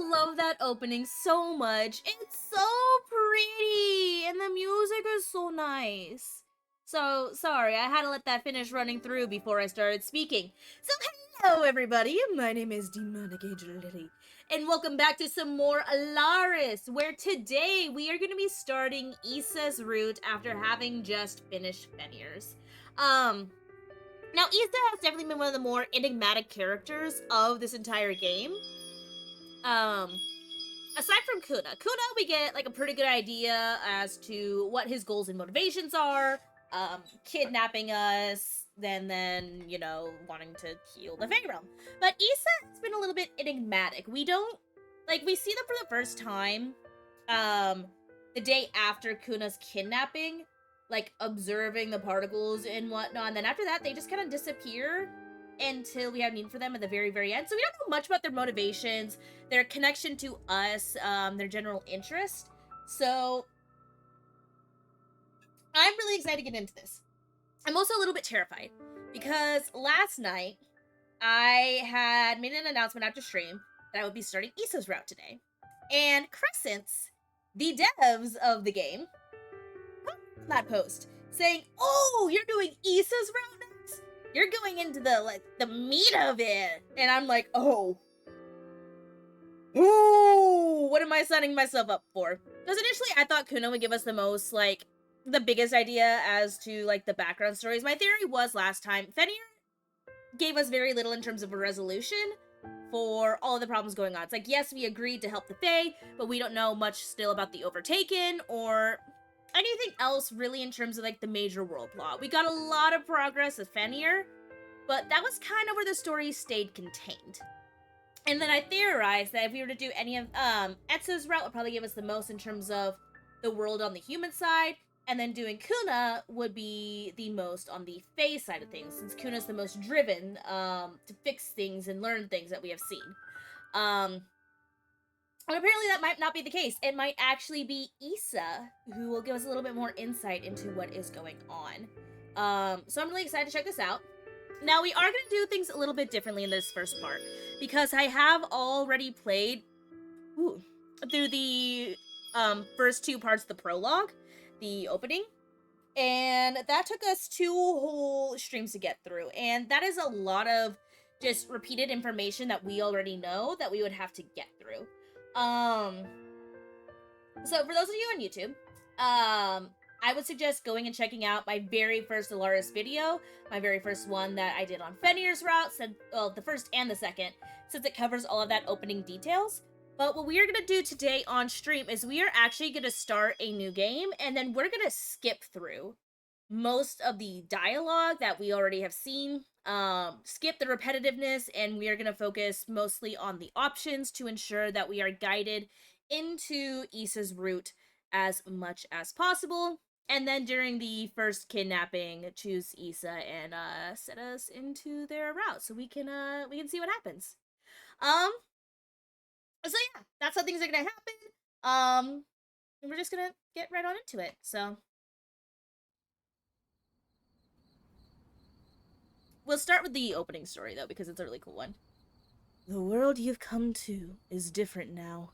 love that opening so much. It's so pretty, and the music is so nice. So, sorry, I had to let that finish running through before I started speaking. So, hello everybody, my name is Demonic Angel Lily, and welcome back to some more Alaris, where today we are going to be starting Issa's route after having just finished Fenrir's. Now Issa has definitely been one of the more enigmatic characters of this entire game. Aside from Kuna, we get like a pretty good idea as to what his goals and motivations are. Kidnapping us, then you know, wanting to heal the Fey realm. But Issa has been a little bit enigmatic. We don't we see them for the first time, the day after Kuna's kidnapping, like observing the particles and whatnot. And then after that, they just kind of disappear until we have need for them at the very, very end. So we don't know much about their motivations, their connection to us, their general interest. So I'm really excited to get into this. I'm also a little bit terrified because last night I had made an announcement after stream that I would be starting Issa's route today. And Crescents, the devs of the game, posted that post saying, "Oh, you're doing Issa's route next? You're going into the meat of it." And I'm like, oh, what am I signing myself up for? Because initially I thought Kuna would give us the most, the biggest idea as to, the background stories. My theory was last time, Fenrir gave us very little in terms of a resolution for all of the problems going on. It's like, yes, we agreed to help the Fae, but we don't know much still about the Overtaken or anything else really in terms of, the major world plot. We got a lot of progress with Fenrir, but that was kind of where the story stayed contained. And then I theorized that if we were to do any of Etsu's route, would probably give us the most in terms of the world on the human side, and then doing Kuna would be the most on the Fae side of things, since Kuna's the most driven to fix things and learn things that we have seen. And apparently that might not be the case. It might actually be Issa who will give us a little bit more insight into what is going on. So I'm really excited to check this out. Now, we are going to do things a little bit differently in this first part, because I have already played through the first two parts of the prologue, the opening, and that took us 2 whole streams to get through, and that is a lot of just repeated information that we already know that we would have to get through. So for those of you on YouTube, I would suggest going and checking out my very first Alaris video, my very first one that I did on Fenrir's route, the first and the second, since it covers all of that opening details. But what we are going to do today on stream is we are actually going to start a new game, and then we're going to skip through most of the dialogue that we already have seen, skip the repetitiveness, and we are going to focus mostly on the options to ensure that we are guided into Issa's route as much as possible. And then during the first kidnapping, choose Issa and set us into their route so we can see what happens. So yeah, that's how things are gonna happen. And we're just gonna get right on into it. So we'll start with the opening story though, because it's a really cool one. The world you've come to is different now.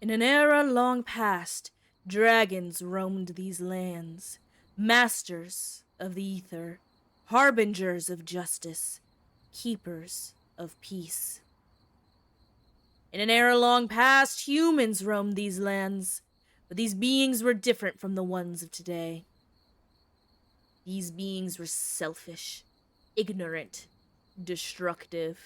In an era long past, dragons roamed these lands, masters of the ether, harbingers of justice, keepers of peace. In an era long past, humans roamed these lands, but these beings were different from the ones of today. These beings were selfish, ignorant, destructive.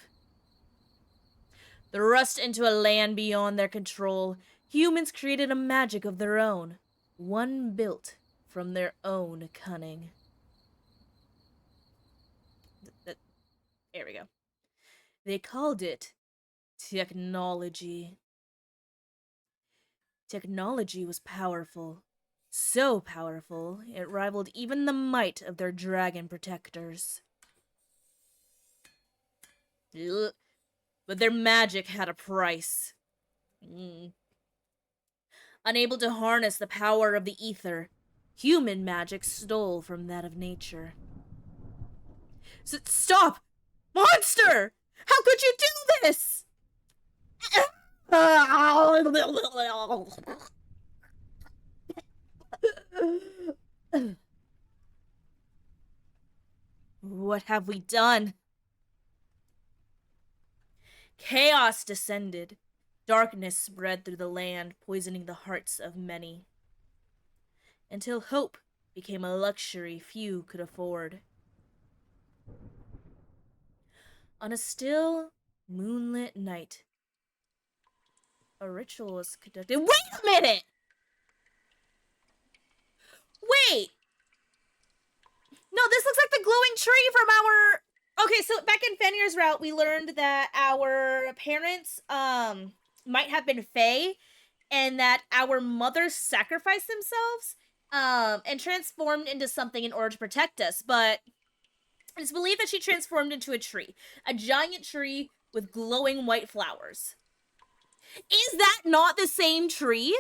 Thrust into a land beyond their control, humans created a magic of their own, one built from their own cunning. There we go. They called it technology. Technology was powerful, so powerful it rivaled even the might of their dragon protectors. Ugh. But their magic had a price. Unable to harness the power of the ether, human magic stole from that of nature. Stop! Monster! How could you do this? What have we done? Chaos descended. Darkness spread through the land, poisoning the hearts of many. Until hope became a luxury few could afford. On a still, moonlit night, a ritual was conducted. Wait a minute! Wait! No, this looks like the glowing tree from our... Okay, so back in Fenrir's route, we learned that our parents, might have been Fae, and that our mothers sacrificed themselves, and transformed into something in order to protect us, but it's believed that she transformed into a tree. A giant tree with glowing white flowers. Is that not the same tree?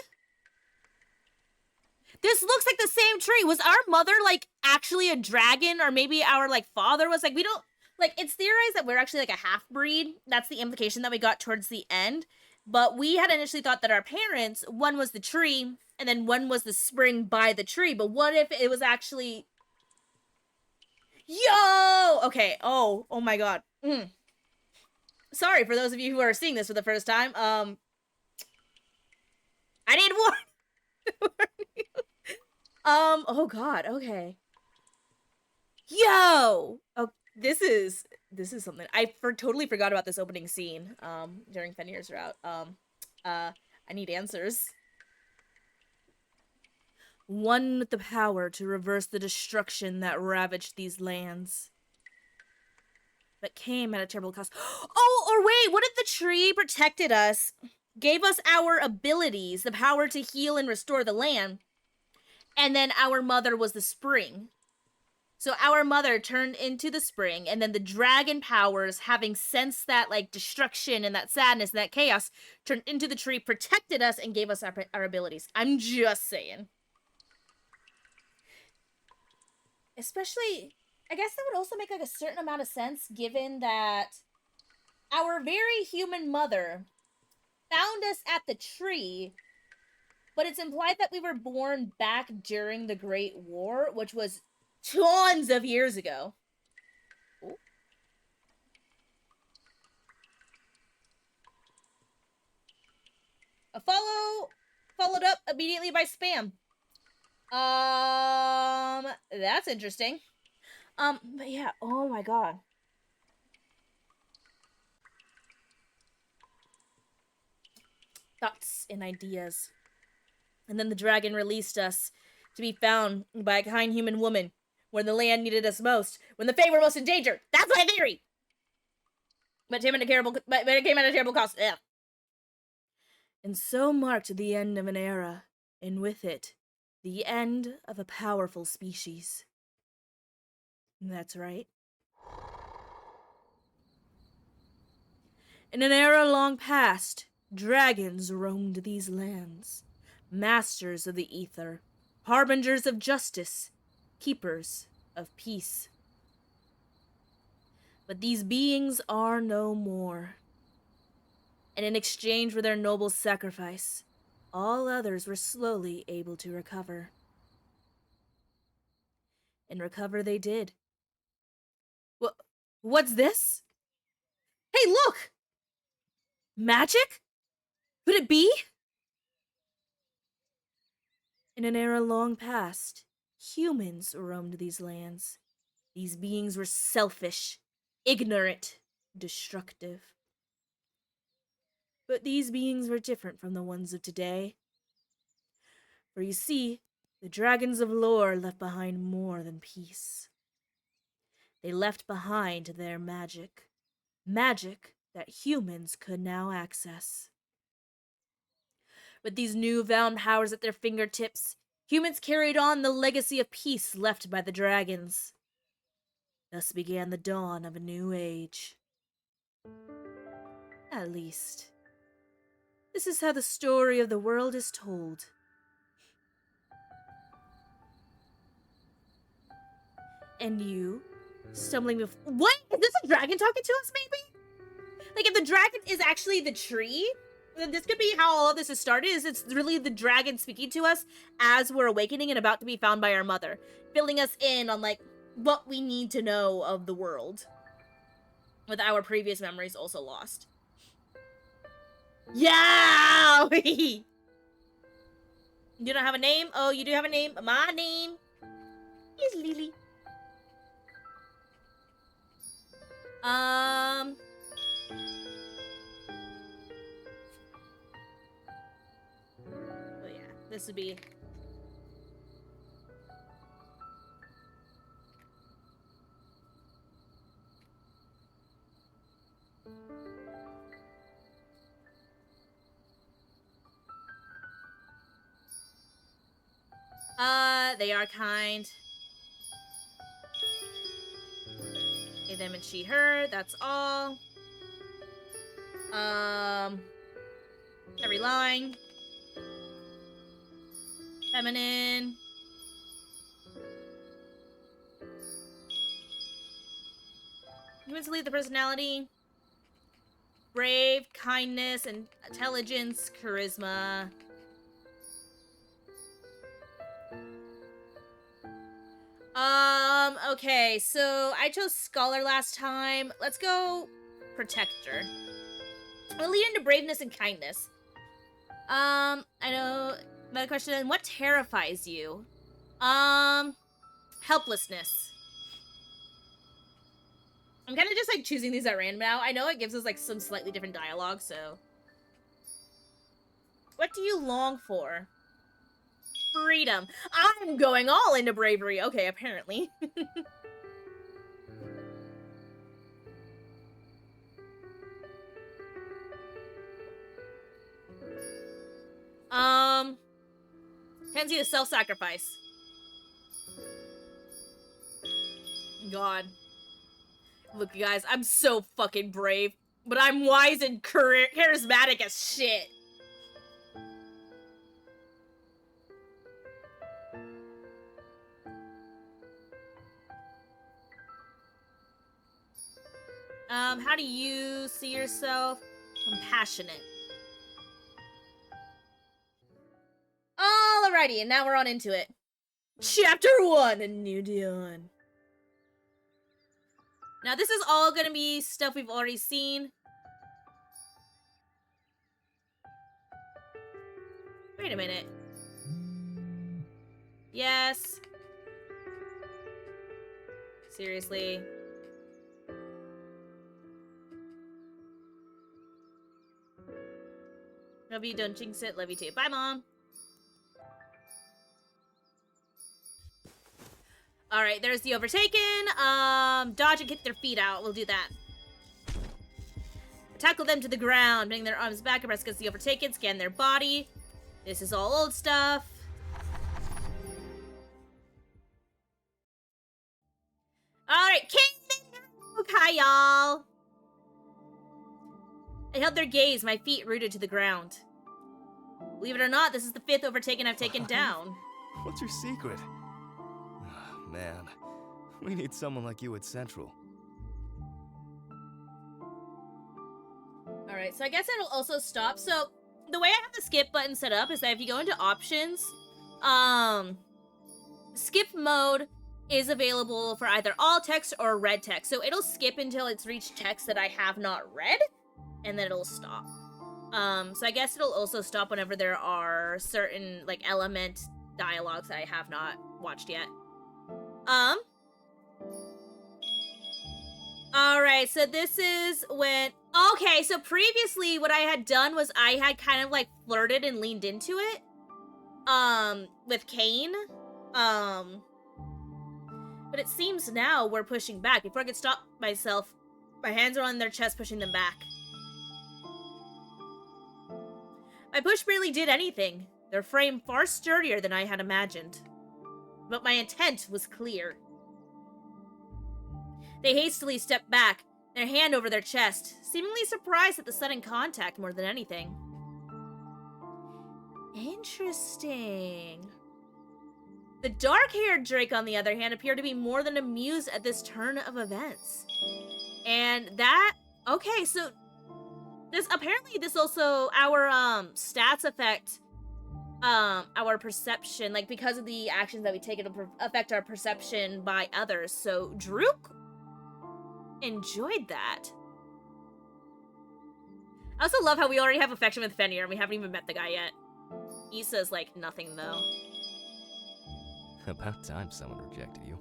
This looks like the same tree. Was our mother, like, actually a dragon? Or maybe our, like, father was, like, we don't... Like, it's theorized that we're actually, like, a half-breed. That's the implication that we got towards the end. But we had initially thought that our parents, one was the tree, and then one was the spring by the tree. But what if it was actually... Yo! Okay, oh my god. Sorry for those of you who are seeing this for the first time. I need warn. Oh god, okay. Yo! Oh, this is something. I totally forgot about this opening scene, during Fenrir's route. I need answers. One with the power to reverse the destruction that ravaged these lands. But came at a terrible cost. Oh, or wait, what if the tree protected us, gave us our abilities, the power to heal and restore the land, and then our mother was the spring? So our mother turned into the spring, and then the dragon powers, having sensed that, like, destruction and that sadness and that chaos, turned into the tree, protected us, and gave us our abilities. I'm just saying. Especially, I guess that would also make, like, a certain amount of sense, given that our very human mother found us at the tree, but it's implied that we were born back during the Great War, which was tons of years ago. Ooh. A follow followed up immediately by spam. That's interesting. But yeah, oh my god. Thoughts and ideas. And then the dragon released us to be found by a kind human woman when the land needed us most, when the Fae were most in danger. That's my theory! But it came at a terrible cost. Yeah. And so marked the end of an era, and with it, the end of a powerful species. That's right. In an era long past, dragons roamed these lands, masters of the ether, harbingers of justice, keepers of peace. But these beings are no more. And in exchange for their noble sacrifice, all others were slowly able to recover. And recover they did. What's this? Hey, look! Magic? Could it be? In an era long past, humans roamed these lands. These beings were selfish, ignorant, destructive. But these beings were different from the ones of today. For you see, the dragons of lore left behind more than peace. They left behind their magic. Magic that humans could now access. With these newfound powers at their fingertips, humans carried on the legacy of peace left by the dragons. Thus began the dawn of a new age. At least, this is how the story of the world is told. And you, stumbling before... What? Is this a dragon talking to us, maybe? Like, if the dragon is actually the tree, then this could be how all of this has started, is it's really the dragon speaking to us as we're awakening and about to be found by our mother, filling us in on, like, what we need to know of the world, with our previous memories also lost. Yeah! You don't have a name? Oh, you do have a name? My name is Lily. Oh yeah, this would be... They are kind. They, them, and she, her. That's all. Every line. Feminine. Humans lead the personality. Brave, kindness, and intelligence, charisma. Okay, so I chose Scholar last time. Let's go Protector. We'll lead into braveness and kindness. I know, my question, what terrifies you? Helplessness. I'm kind of just, like, choosing these at random now. I know it gives us, like, some slightly different dialogue, so... What do you long for? Freedom. I'm going all into bravery. Okay, apparently. Tendency to self-sacrifice. God. Look, you guys, I'm so fucking brave, but I'm wise and charismatic as shit. How do you see yourself? Compassionate. Alrighty, and now we're on into it. Chapter 1, A New Dawn. Now, this is all gonna be stuff we've already seen. Wait a minute. Yes. Seriously. Love you, don't jinx it. Love you too. Bye, Mom. Alright, there's the Overtaken. Dodge and kick their feet out. We'll do that. Tackle them to the ground, bring their arms back and press against the Overtaken. Scan their body. This is all old stuff. Alright, okay, y'all. I held their gaze, my feet rooted to the ground. Believe it or not, this is the 5th Overtaken I've taken down. What's your secret? Man, we need someone like you at Central. Alright, so I guess it'll also stop. So, the way I have the skip button set up is that if you go into options, skip mode is available for either all text or read text. So it'll skip until it's reached text that I have not read, and then it'll stop. So I guess it'll also stop whenever there are certain, like, element dialogues that I have not watched yet. Alright, so this is when... Okay, so previously what I had done was I had kind of, like, flirted and leaned into it. With Kayn. But it seems now we're pushing back. Before I could stop myself, my hands are on their chest, pushing them back. My push barely did anything. Their frame far sturdier than I had imagined. But my intent was clear. They hastily stepped back, their hand over their chest, seemingly surprised at the sudden contact more than anything. Interesting. The dark-haired Drake, on the other hand, appeared to be more than amused at this turn of events. And that... Okay, so This also, our stats affect our perception, like because of the actions that we take, it'll affect our perception by others. So Drook enjoyed that. I also love how we already have affection with Fenrir and we haven't even met the guy yet. Issa's like nothing though. About time someone rejected you.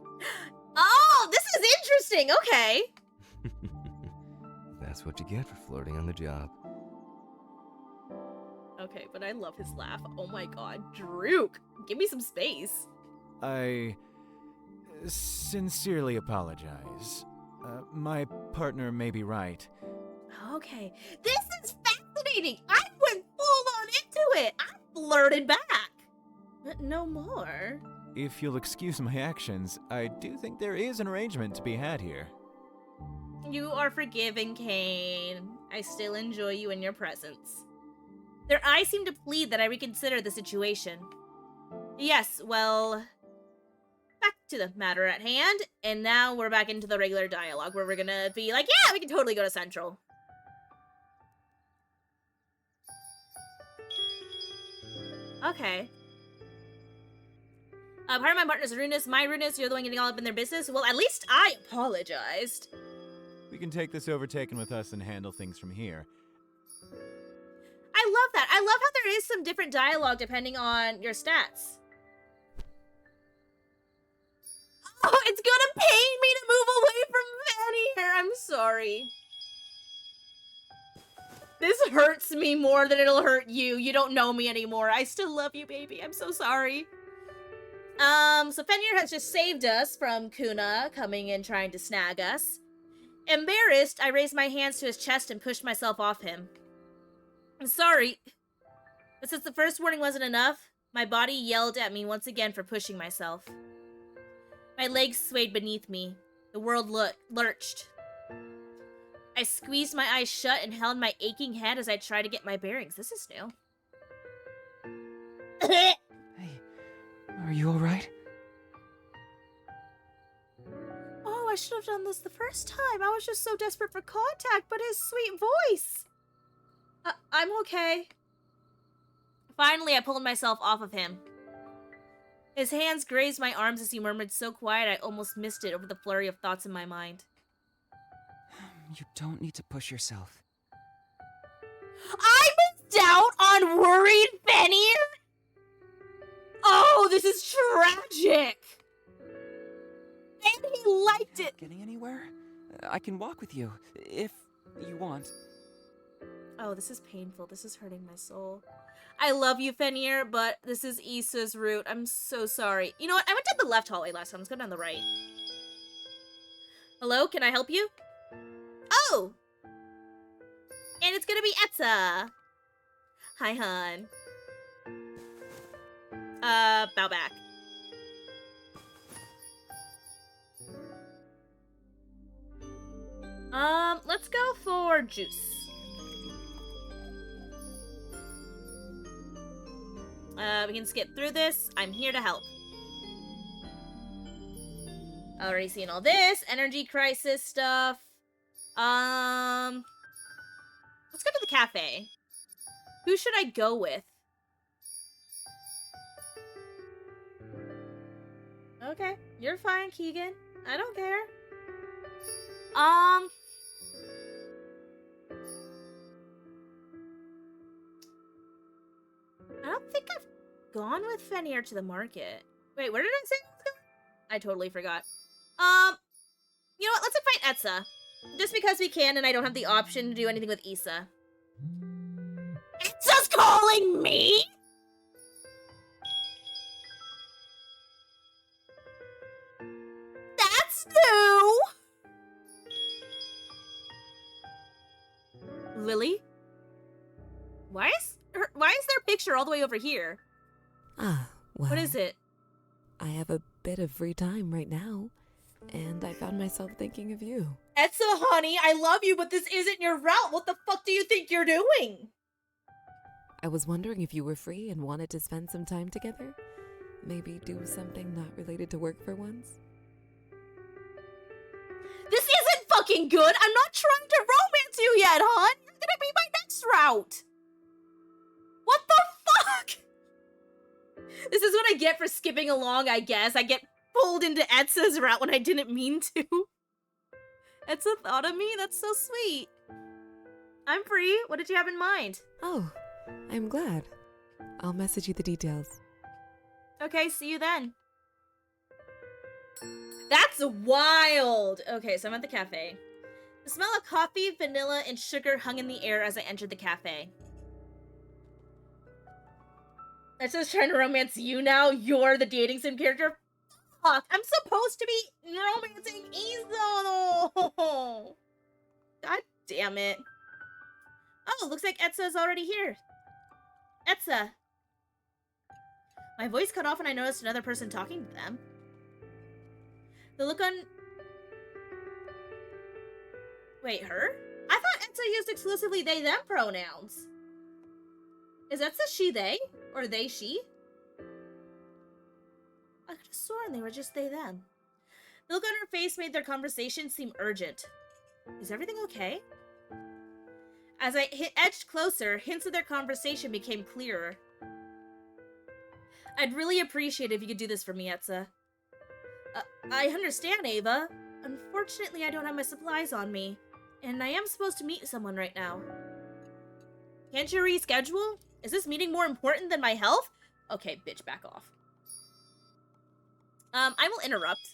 Oh, this is interesting. Okay. That's what you get for flirting on the job. Okay, but I love his laugh. Oh my god, Drook, give me some space. I sincerely apologize. My partner may be right. Okay, this is fascinating. I went full on into it. I flirted back. But no more. If you'll excuse my actions, I do think there is an arrangement to be had here. You are forgiven, Kayn. I still enjoy you in your presence. Their eyes seem to plead that I reconsider the situation. Yes, well, back to the matter at hand, and now we're back into the regular dialogue where we're gonna be like, yeah, we can totally go to Central. Okay. Part of my partner's rudeness, my rudeness, you're the one getting all up in their business. Well, at least I apologized. We can take this overtaken with us and handle things from here. I love that. I love how there is some different dialogue depending on your stats. Oh, it's gonna pain me to move away from Fanny here. I'm sorry. This hurts me more than it'll hurt you. You don't know me anymore. I still love you, baby. I'm so sorry. So Fenrir has just saved us from Kuna coming and trying to snag us. Embarrassed, I raised my hands to his chest and pushed myself off him. I'm sorry, but since the first warning wasn't enough, my body yelled at me once again for pushing myself. My legs swayed beneath me. The world lurched. I squeezed my eyes shut and held my aching head as I tried to get my bearings. This is new. Hey, are you alright? Oh, I should have done this the first time. I was just so desperate for contact, but his sweet voice. I'm okay. Finally, I pulled myself off of him. His hands grazed my arms as he murmured so quiet I almost missed it over the flurry of thoughts in my mind. You don't need to push yourself. I missed out on worried Fenrir? Oh, this is tragic! And he liked it! Getting anywhere? I can walk with you, if you want. Oh, this is painful. This is hurting my soul. I love you, Fenrir, but this is Issa's route. I'm so sorry. You know what? I went down the left hallway last time. Let's go down the right. Hello? Can I help you? Oh! And it's gonna be Etza. Hi, hon. Bow back. Let's go for juice. We can skip through this. I'm here to help. Already seen all this. Energy crisis stuff. Let's go to the cafe. Who should I go with? Okay, you're fine, Keegan. I don't care. I don't think I've gone with Fenrir to the market. Wait, where did I say I was going? I totally forgot. You know what? Let's invite Etza. Just because we can and I don't have the option to do anything with Issa. Etza's calling me?! That's new! Lily? Why is their picture all the way over here? Ah, well. What is it? I have a bit of free time right now, and I found myself thinking of you. Etza, honey, I love you, but this isn't your route. What the fuck do you think you're doing? I was wondering if you were free and wanted to spend some time together. Maybe do something not related to work for once. This isn't fucking good. I'm not trying to romance you yet, hon. You're gonna be my next route. What the fuck? This is what I get for skipping along, I guess. I get pulled into Etsa's route when I didn't mean to. Etsa thought of me? That's so sweet. I'm free. What did you have in mind? Oh, I'm glad. I'll message you the details. Okay, see you then. That's wild! Okay, so I'm at the cafe. The smell of coffee, vanilla, and sugar hung in the air as I entered the cafe. Etsa's trying to romance you now? You're the dating sim character? Fuck, I'm supposed to be romancing Izo! God damn it. Oh, looks like Etsa's already here. Etsa. My voice cut off and I noticed another person talking to them. The look on... Wait, her? I thought Etsa used exclusively they-them pronouns. Is Etsa she-they? Or they-she? I could have sworn they were just they-them. The look on her face made their conversation seem urgent. Is everything okay? As I edged closer, hints of their conversation became clearer. I'd really appreciate it if you could do this for me, Etsa. I understand, Ava. Unfortunately, I don't have my supplies on me, and I am supposed to meet someone right now. Can't you reschedule? Is this meeting more important than my health? Okay, bitch, back off. I will interrupt.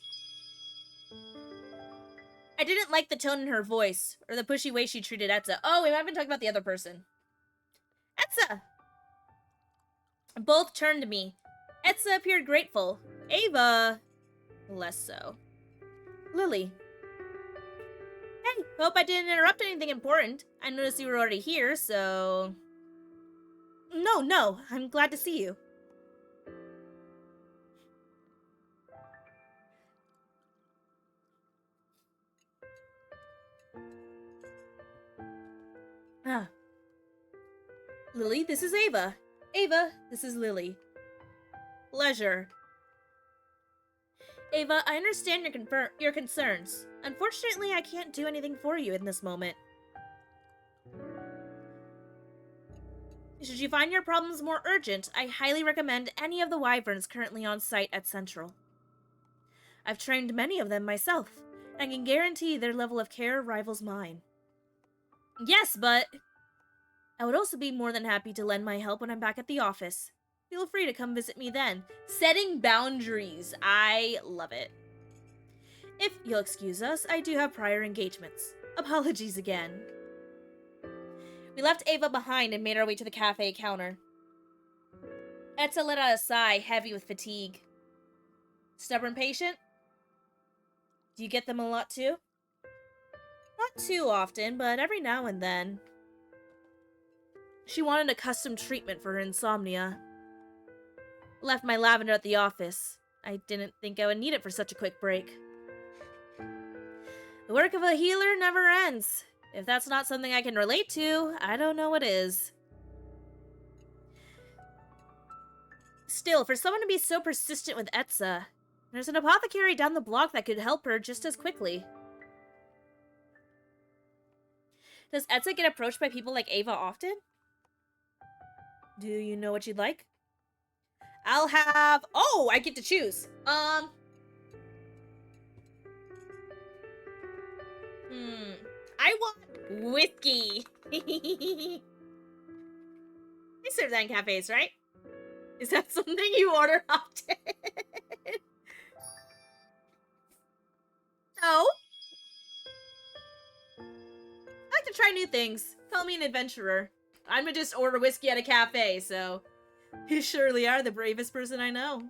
I didn't like the tone in her voice, or the pushy way she treated Etsa. Oh, we might have been talking about the other person. Etsa! Both turned to me. Etsa appeared grateful. Ava... less so. Lily. Hey, hope I didn't interrupt anything important. I noticed you were already here, so... No, I'm glad to see you. Lily, this is Ava. Ava, this is Lily. Pleasure. Ava, I understand your concerns. Unfortunately, I can't do anything for you in this moment. Should you find your problems more urgent, I highly recommend any of the wyverns currently on site at Central. I've trained many of them myself, and I can guarantee their level of care rivals mine. Yes, but... I would also be more than happy to lend my help when I'm back at the office. Feel free to come visit me then. Setting boundaries. I love it. If you'll excuse us, I do have prior engagements. Apologies again. We left Ava behind and made our way to the cafe counter. Etsa let out a sigh, heavy with fatigue. Stubborn patient? Do you get them a lot too? Not too often, but every now and then. She wanted a custom treatment for her insomnia. Left my lavender at the office. I didn't think I would need it for such a quick break. The work of a healer never ends. If that's not something I can relate to, I don't know what is. Still, for someone to be so persistent with Etsa, there's an apothecary down the block that could help her just as quickly. Does Etsa get approached by people like Ava often? Do you know what you'd like? I'll have... Oh, I get to choose. I want whiskey. They serve that in cafes, right? Is that something you order often? No. I like to try new things. Call me an adventurer. I'm gonna just order whiskey at a cafe, so... You surely are the bravest person I know.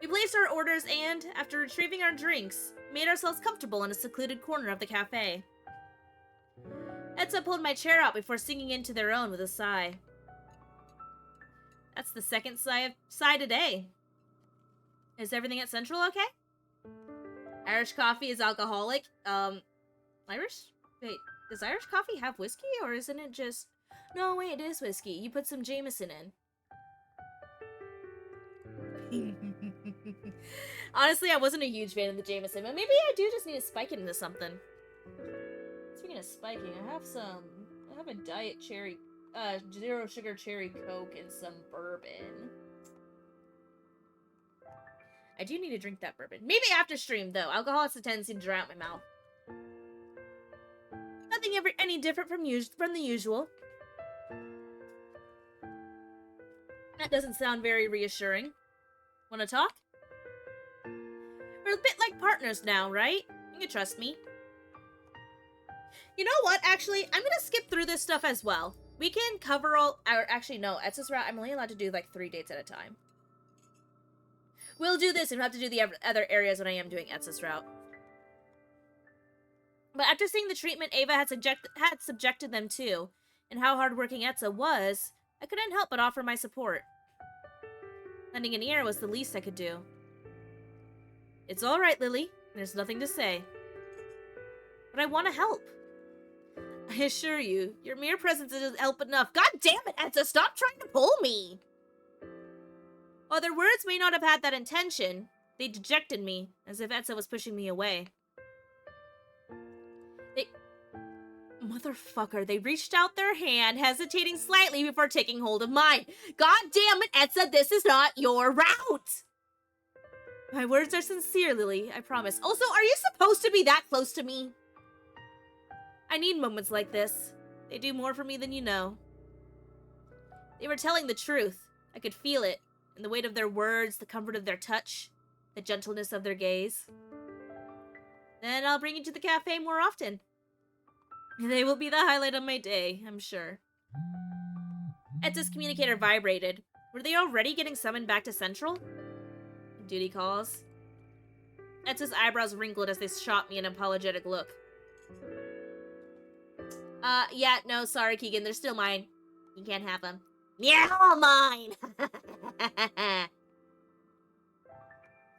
We placed our orders and, after retrieving our drinks, made ourselves comfortable in a secluded corner of the cafe. Etsa pulled my chair out before sinking into their own with a sigh. That's the second sigh today. Is everything at Central okay? Irish coffee is alcoholic. Irish? Wait, does Irish coffee have whiskey, or isn't it just... No, wait, it is whiskey. You put some Jameson in. Honestly, I wasn't a huge fan of the Jameson, but maybe I do just need to spike it into something. Speaking of spiking, I have some I'll have a diet cherry, zero sugar cherry Coke and some bourbon. I do need to drink that bourbon. Maybe after stream, though. Alcohol has a tendency to dry out my mouth. Nothing ever any different from the usual. That doesn't sound very reassuring. Wanna talk? We're a bit like partners now, right? You can trust me. You know what? Actually, I'm gonna skip through this stuff as well. We can cover all... Or actually, no. Etsa's route, I'm only allowed to do like 3 dates at a time. We'll do this and we'll have to do the other areas when I am doing Etsa's route. But after seeing the treatment Ava had subjected them to, and how hardworking Etsa was, I couldn't help but offer my support. Lending an ear was the least I could do. It's alright, Lily. There's nothing to say. But I want to help. I assure you, your mere presence isn't help enough. God damn it, Etsa, stop trying to pull me! While their words may not have had that intention, they dejected me, as if Etsa was pushing me away. Motherfucker, they reached out their hand, hesitating slightly before taking hold of mine. God damn it, Etsa, this is not your route! My words are sincere, Lily, I promise. Also, are you supposed to be that close to me? I need moments like this. They do more for me than you know. They were telling the truth. I could feel it. In the weight of their words, the comfort of their touch, the gentleness of their gaze. Then I'll bring you to the cafe more often. They will be the highlight of my day, I'm sure. Etsa's communicator vibrated. Were they already getting summoned back to Central? Duty calls. Etsa's eyebrows wrinkled as they shot me an apologetic look. Yeah, no, sorry, Keegan, they're still mine. You can't have them. Yeah, all mine!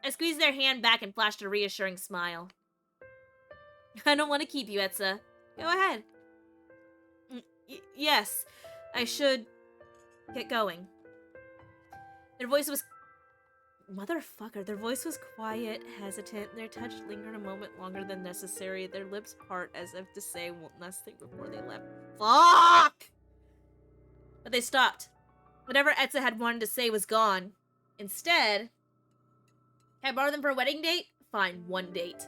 I squeezed their hand back and flashed a reassuring smile. I don't want to keep you, Etsa. Go ahead. Yes, I should get going. Their voice was... Motherfucker, their voice was quiet, hesitant. Their touch lingered a moment longer than necessary. Their lips part as if to say one last thing before they left. Fuck! But they stopped. Whatever Etsa had wanted to say was gone. Instead, can I borrow them for a wedding date? Fine, 1 date.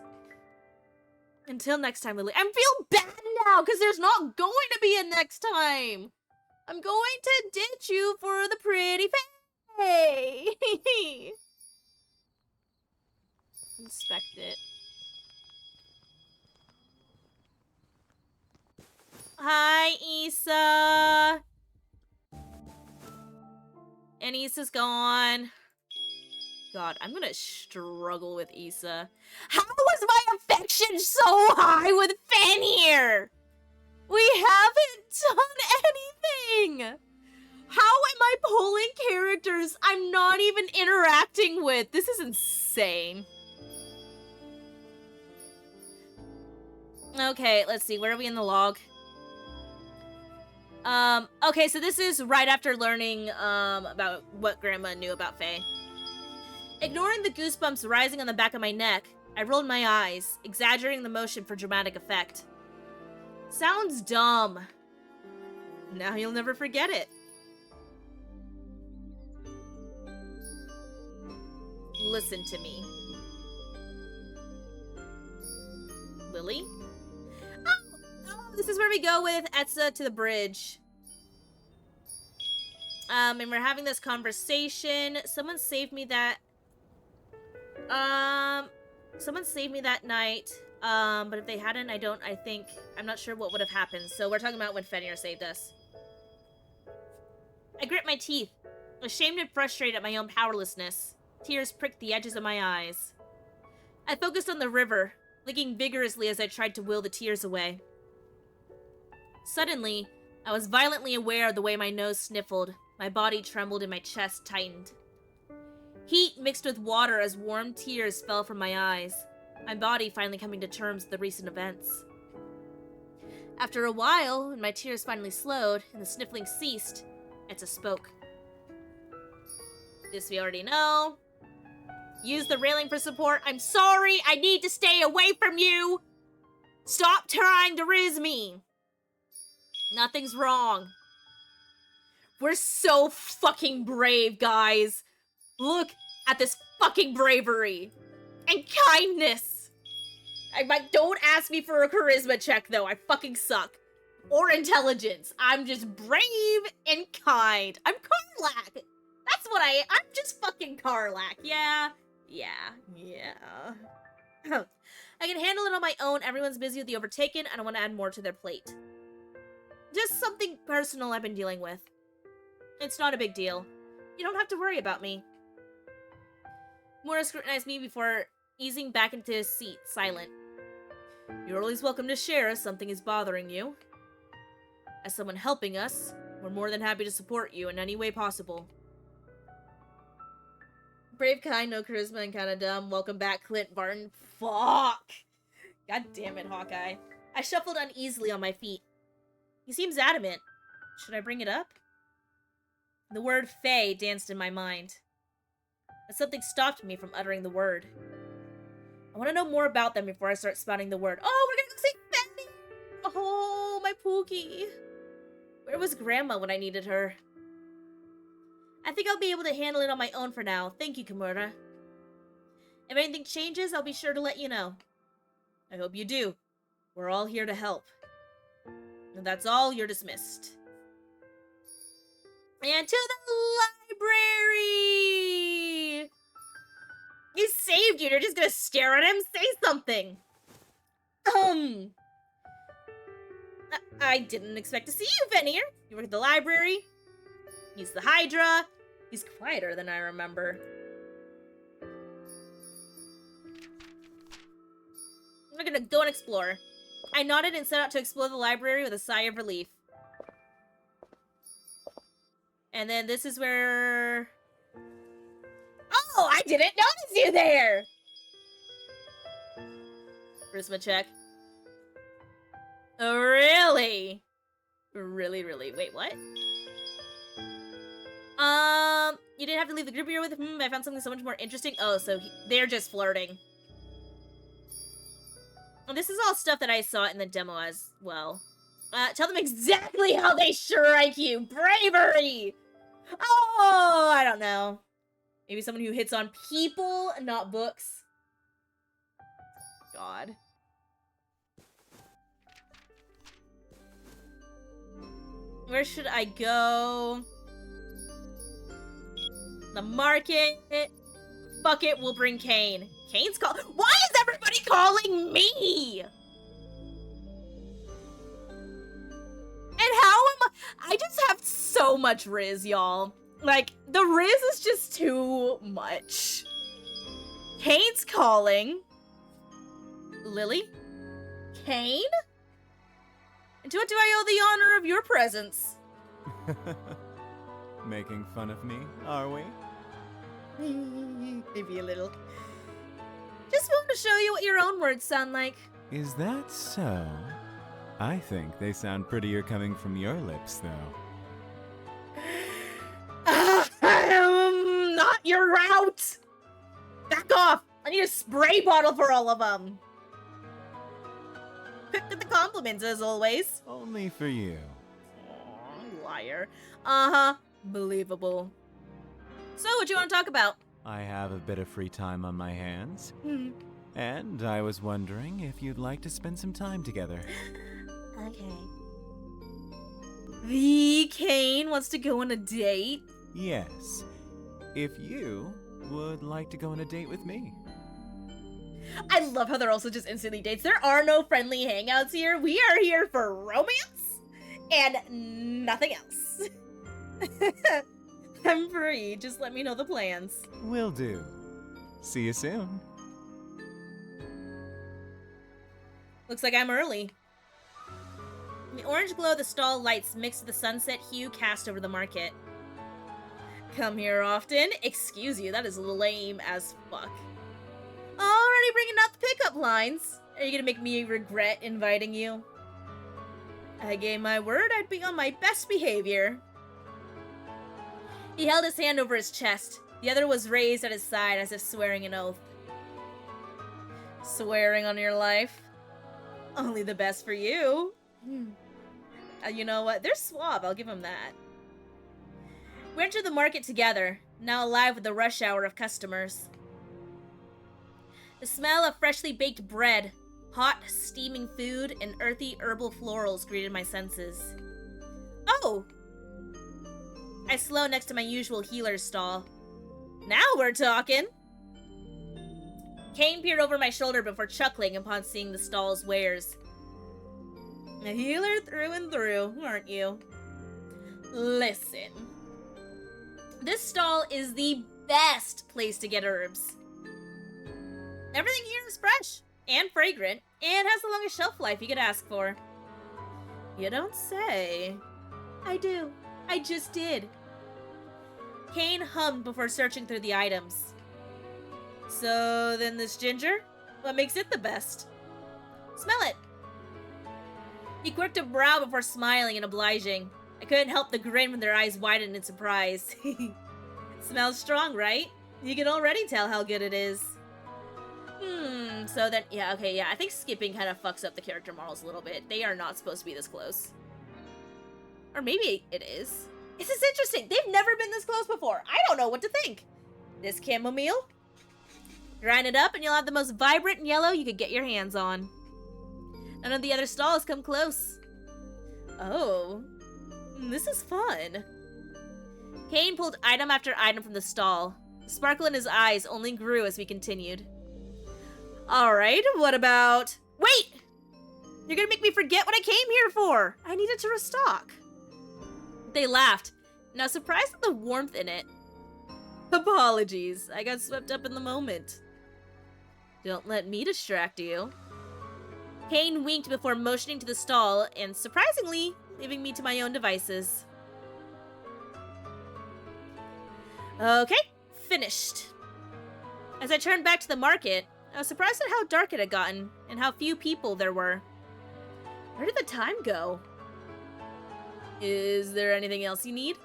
Until next time, Lily. I feel bad now, because there's not going to be a next time. I'm going to ditch you for the pretty face. Inspect it. Hi, Issa. And Issa's gone. God, I'm gonna struggle with Issa. How was my affection so high with Fenrir? We haven't done anything! How am I pulling characters I'm not even interacting with? This is insane. Okay, let's see. Where are we in the log? Okay, so this is right after learning, about what Grandma knew about Faye. Ignoring the goosebumps rising on the back of my neck, I rolled my eyes, exaggerating the motion for dramatic effect. Sounds dumb. Now you'll never forget it. Listen to me. Lily? Oh, this is where we go with Etsa to the bridge. And we're having this conversation. Someone saved me that night. But if they hadn't, I'm not sure what would have happened. So we're talking about when Fenrir saved us. I grit my teeth, ashamed and frustrated at my own powerlessness. Tears pricked the edges of my eyes. I focused on the river, licking vigorously as I tried to will the tears away. Suddenly, I was violently aware of the way my nose sniffled, my body trembled and my chest tightened. Heat mixed with water as warm tears fell from my eyes, my body finally coming to terms with the recent events. After a while, when my tears finally slowed and the sniffling ceased, Etsa spoke. This we already know. Use the railing for support. I'm sorry, I need to stay away from you! Stop trying to riz me! Nothing's wrong. We're so fucking brave, guys. Look at this fucking bravery. And kindness. Don't ask me for a charisma check, though. I fucking suck. Or intelligence. I'm just brave and kind. I'm Karlak. That's what I'm just fucking Karlak. Yeah. I can handle it on my own. Everyone's busy with the Overtaken. I don't want to add more to their plate. Just something personal I've been dealing with. It's not a big deal. You don't have to worry about me. Mora scrutinized me before easing back into his seat, silent. You're always welcome to share if something is bothering you. As someone helping us, we're more than happy to support you in any way possible. Brave, kind, no charisma, and kinda dumb. Welcome back, Clint Barton. Fuck! God damn it, Hawkeye. I shuffled uneasily on my feet. He seems adamant. Should I bring it up? The word Fae danced in my mind. But something stopped me from uttering the word. I want to know more about them before I start spouting the word. Oh, we're gonna go see Fanny! Oh, my Pookie. Where was Grandma when I needed her? I think I'll be able to handle it on my own for now. Thank you, Kimura. If anything changes, I'll be sure to let you know. I hope you do. We're all here to help. And that's all, you're dismissed. And to the library! He saved you, you're just gonna stare at him? Say something! I didn't expect to see you, Fenrir. You work at the library. He's the Hydra. He's quieter than I remember. We're gonna go and explore. I nodded and set out to explore the library with a sigh of relief. And then this is where... Oh, I didn't notice you there! Charisma check. Oh, really? Really? Wait, what? You didn't have to leave the group you're with? I found something so much more interesting. Oh, so they're just flirting. Well, this is all stuff that I saw in the demo as well. Tell them exactly how they strike you. Bravery! Oh, I don't know. Maybe someone who hits on people, not books. God. Where should I go? The market. Fuck it, we'll bring Kayn. Kayn's call. Why is everybody calling me? And how am I just have so much Riz, y'all. Like, the Riz is just too much. Kayn's calling. Lily? Kayn? And to what do I owe the honor of your presence? Making fun of me, are we? Maybe a little. Just wanted to show you what your own words sound like. Is that so? I think they sound prettier coming from your lips, though. Not your route! Back off! I need a spray bottle for all of them. Quick with the compliments, as always. Only for you. Aw, liar. Uh-huh. Believable. So, what you want to talk about? I have a bit of free time on my hands. And I was wondering if you'd like to spend some time together. Okay. The Kayn wants to go on a date? Yes. If you would like to go on a date with me. I love how they're also just instantly dates. There are no friendly hangouts here. We are here for romance and nothing else. I'm free. Just let me know the plans. Will do. See you soon. Looks like I'm early. The orange glow of the stall lights mixed with the sunset hue cast over the market. Come here often? Excuse you, that is lame as fuck. Already bringing out the pickup lines. Are you gonna make me regret inviting you? I gave my word I'd be on my best behavior. He held his hand over his chest. The other was raised at his side as if swearing an oath. Swearing on your life? Only the best for you. You know what? They're suave, I'll give them that. We entered the market together, now alive with the rush hour of customers. The smell of freshly baked bread, hot, steaming food, and earthy herbal florals greeted my senses. Oh! I slowed next to my usual healer's stall. Now we're talking! Kayn peered over my shoulder before chuckling upon seeing the stall's wares. A healer through and through, aren't you? Listen. This stall is the best place to get herbs. Everything here is fresh and fragrant and has the longest shelf life you could ask for. You don't say. I do. I just did. Kayn hummed before searching through the items. So then this ginger? What makes it the best? Smell it. He quirked a brow before smiling and obliging. I couldn't help the grin when their eyes widened in surprise. Smells strong, right? You can already tell how good it is. So then, yeah, okay, yeah, I think skipping kind of fucks up the character models a little bit. They are not supposed to be this close. Or maybe it is. This is interesting. They've never been this close before. I don't know what to think. This chamomile? Grind it up and you'll have the most vibrant yellow you could get your hands on. None of the other stalls come close. Oh, this is fun. Kayn pulled item after item from the stall. The sparkle in his eyes only grew as we continued. Alright, what about... Wait! You're gonna make me forget what I came here for! I needed to restock. They laughed, and I was surprised at the warmth in it. Apologies, I got swept up in the moment. Don't let me distract you. Kayn winked before motioning to the stall, and surprisingly, leaving me to my own devices. Okay, finished. As I turned back to the market, I was surprised at how dark it had gotten, and how few people there were. Where did the time go? Is there anything else you need?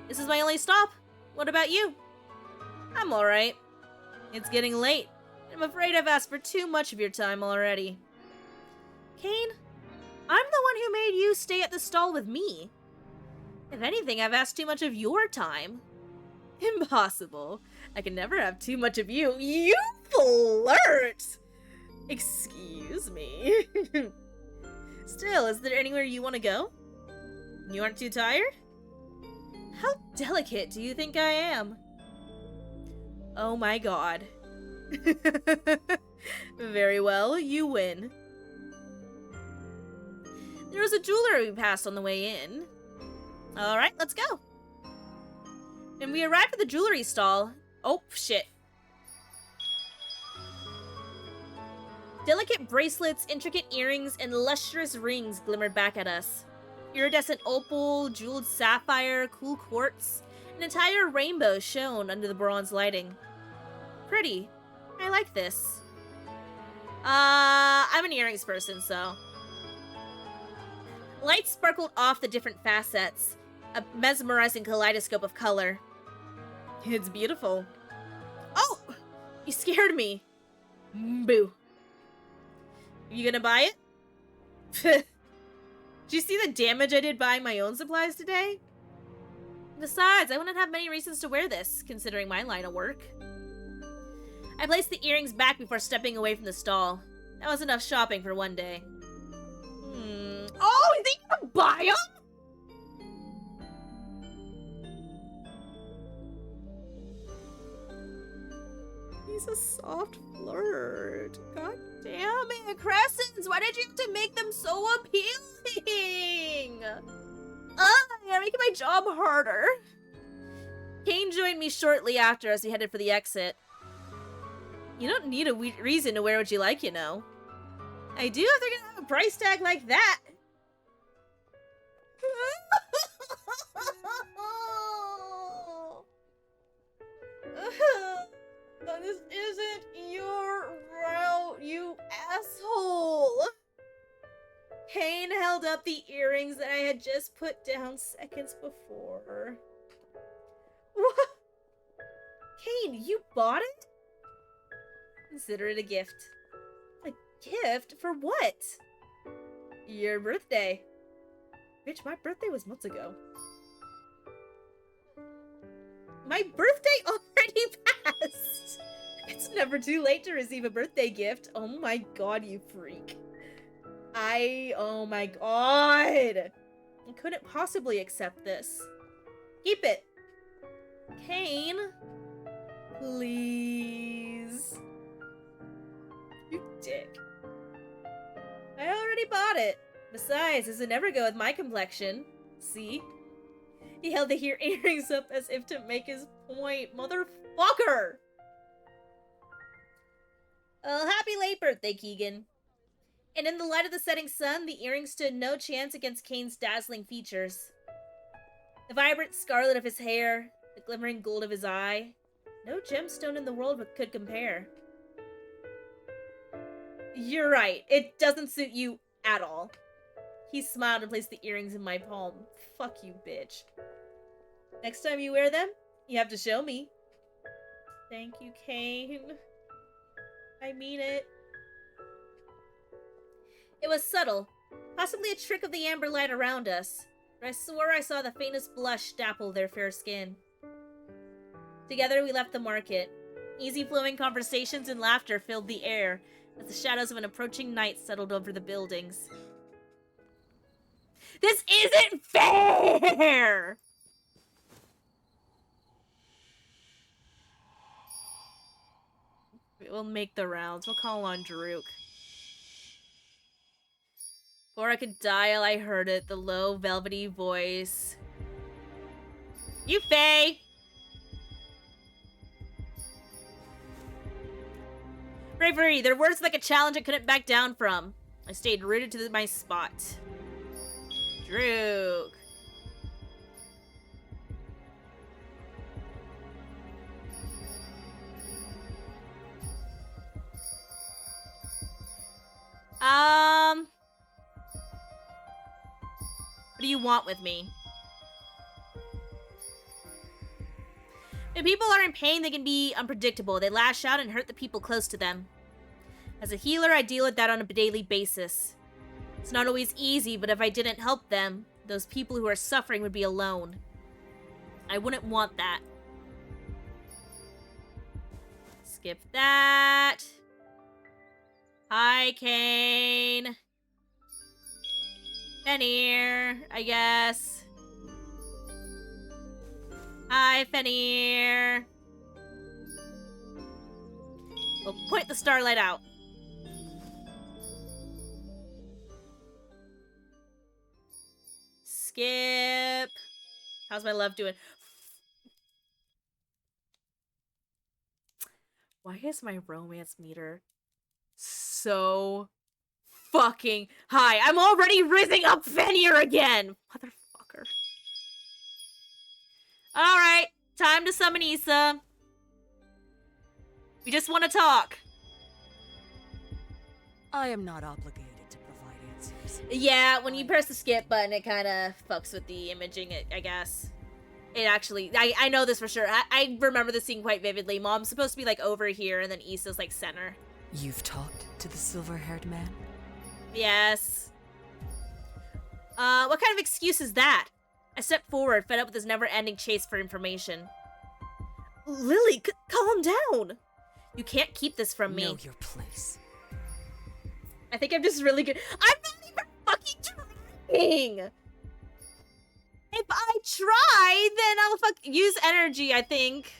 This is my only stop. What about you? I'm alright. It's getting late. I'm afraid I've asked for too much of your time already. Kayn, I'm the one who made you stay at the stall with me. If anything, I've asked too much of your time. Impossible. I can never have too much of you. You flirt! Excuse me. Still, is there anywhere you want to go? You aren't too tired? How delicate do you think I am? Oh my god. Very well, you win. There was a jeweler we passed on the way in. Alright, let's go. And we arrived at the jewelry stall. Oh, shit. Delicate bracelets, intricate earrings, and lustrous rings glimmered back at us. Iridescent opal, jeweled sapphire, cool quartz, an entire rainbow shone under the bronze lighting. Pretty. I like this. I'm an earrings person, so. Lights sparkled off the different facets, a mesmerizing kaleidoscope of color. It's beautiful. Oh! You scared me. Boo. You gonna buy it? Did you see the damage I did buying my own supplies today? Besides, I wouldn't have many reasons to wear this, considering my line of work. I placed the earrings back before stepping away from the stall. That was enough shopping for one day. Oh, you think you can buy them? He's a soft flirt. God damn it, Crescents! Why did you have to make them so appealing? You're making my job harder. Kayn joined me shortly after as we headed for the exit. You don't need a reason to wear what you like, you know. I do if they're gonna have a price tag like that. This isn't your route, you asshole! Kayn held up the earrings that I had just put down seconds before. What? Kayn, you bought it? Consider it a gift. A gift? For what? Your birthday. Bitch, my birthday was months ago. My birthday already passed! It's never too late to receive a birthday gift. Oh my god, you freak. Oh my god! I couldn't possibly accept this. Keep it. Kayn. Please. You dick. I already bought it. Besides, this would never go with my complexion. See? He held the earrings up as if to make his point. Motherfucker! Well, happy late birthday, Keegan. And in the light of the setting sun, the earrings stood no chance against Kayn's dazzling features. The vibrant scarlet of his hair, the glimmering gold of his eye, no gemstone in the world could compare. You're right, it doesn't suit you at all. He smiled and placed the earrings in my palm. Fuck you, bitch. Next time you wear them, you have to show me. Thank you, Kayn. I mean it. It was subtle, possibly a trick of the amber light around us, but I swore I saw the faintest blush dapple their fair skin. Together we left the market. Easy flowing conversations and laughter filled the air as the shadows of an approaching night settled over the buildings. This isn't fair! We'll make the rounds. We'll call on Daruk. Before I could dial, I heard it, the low, velvety voice. You, Faye! Bravery, their words like a challenge I couldn't back down from. I stayed rooted to my spot. Daruk. What do you want with me? When people are in pain, they can be unpredictable. They lash out and hurt the people close to them. As a healer, I deal with that on a daily basis. It's not always easy, but if I didn't help them, those people who are suffering would be alone. I wouldn't want that. Skip that. Hi, Kayn. Fenrir, I guess. Hi, Fenrir. We'll point the starlight out. Skip. How's my love doing? Why is my romance meter so fucking high? I'm already rizzing up Fenrir again! Motherfucker. Alright, time to summon Issa. We just want to talk. I am not obligated to provide answers. Yeah, when you press the skip button, it kind of fucks with the imaging, I guess. It actually, I know this for sure. I remember this scene quite vividly. Mom's supposed to be, like, over here, and then Issa's, like, center. You've talked to the silver-haired man? Yes. What kind of excuse is that? I stepped forward, fed up with this never-ending chase for information. Lily, calm down! You can't keep this from me. Know your place. I think I'm just really good. I'm not even fucking trying! If I try, then I'll use energy, I think.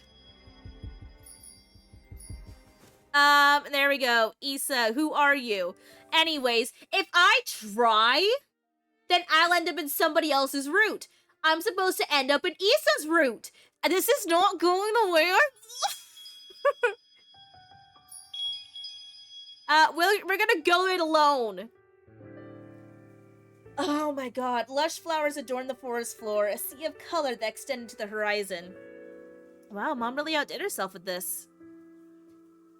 There we go. Issa, who are you? Anyways, if I try, then I'll end up in somebody else's route. I'm supposed to end up in Issa's route. This is not going the way we're gonna go it alone. Oh my god. Lush flowers adorn the forest floor, a sea of color that extended to the horizon. Wow, Mom really outdid herself with this.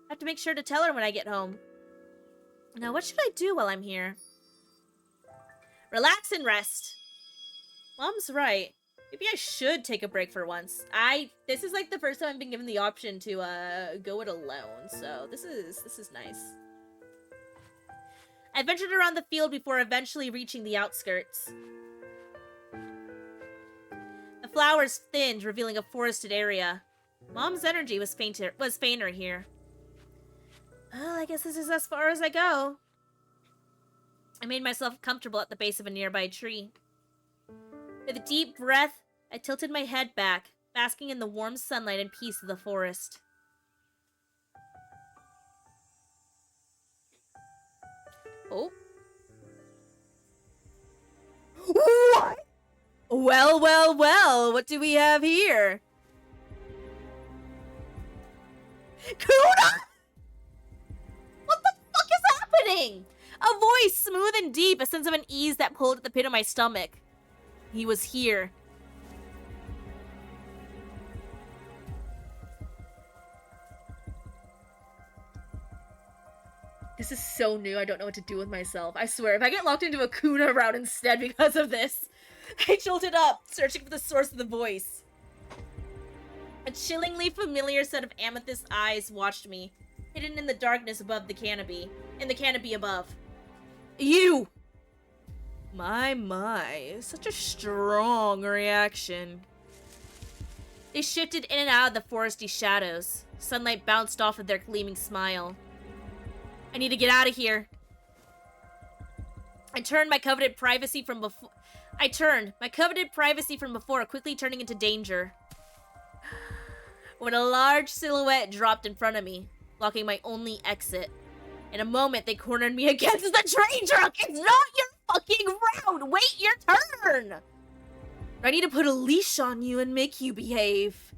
I have to make sure to tell her when I get home. Now, what should I do while I'm here? Relax and rest. Mom's right. Maybe I should take a break for once. This is like the first time I've been given the option to go it alone, so this is nice. I ventured around the field before eventually reaching the outskirts. flowers thinned, revealing a forested area. Mom's energy was fainter here. Well, I guess this is as far as I go. I made myself comfortable at the base of a nearby tree. With a deep breath, I tilted my head back, basking in the warm sunlight and peace of the forest. Oh. What? Well, well, well, what do we have here? Kuna! What the fuck is happening? A voice, smooth and deep, a sense of unease that pulled at the pit of my stomach. He was here. This is so new, I don't know what to do with myself. I swear, if I get locked into a Kuna route instead because of this. I jolted up, searching for the source of the voice. A chillingly familiar set of amethyst eyes watched me, hidden in the darkness above the canopy. In the canopy above. You! My, such a strong reaction. They shifted in and out of the foresty shadows. Sunlight bounced off of their gleaming smile. I need to get out of here. I turned my coveted privacy from before, quickly turning into danger. When a large silhouette dropped in front of me, blocking my only exit. In a moment, they cornered me against the train truck! It's not your fucking route! Wait your turn! I need to put a leash on you and make you behave.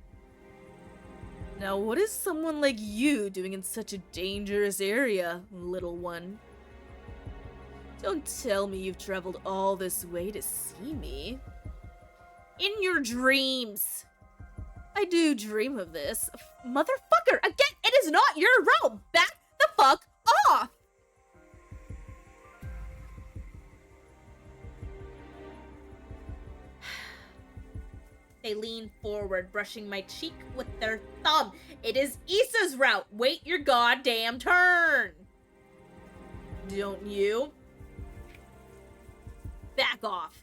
Now, what is someone like you doing in such a dangerous area, little one? Don't tell me you've traveled all this way to see me. In your dreams. I do dream of this. Motherfucker, again, it is not your route! Back the fuck off! They lean forward, brushing my cheek with their thumb. It is Issa's route. Wait your goddamn turn. Don't you? Back off.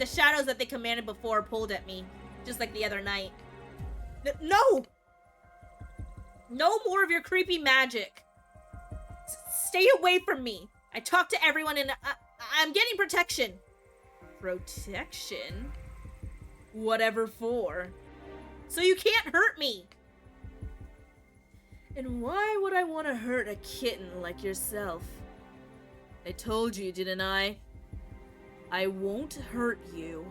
The shadows that they commanded before pulled at me, just like the other night. No! No more of your creepy magic. Stay away from me. I talked to everyone and I'm getting protection. Protection? Whatever for. So you can't hurt me. And why would I want to hurt a kitten like yourself? I told you, didn't I? I won't hurt you.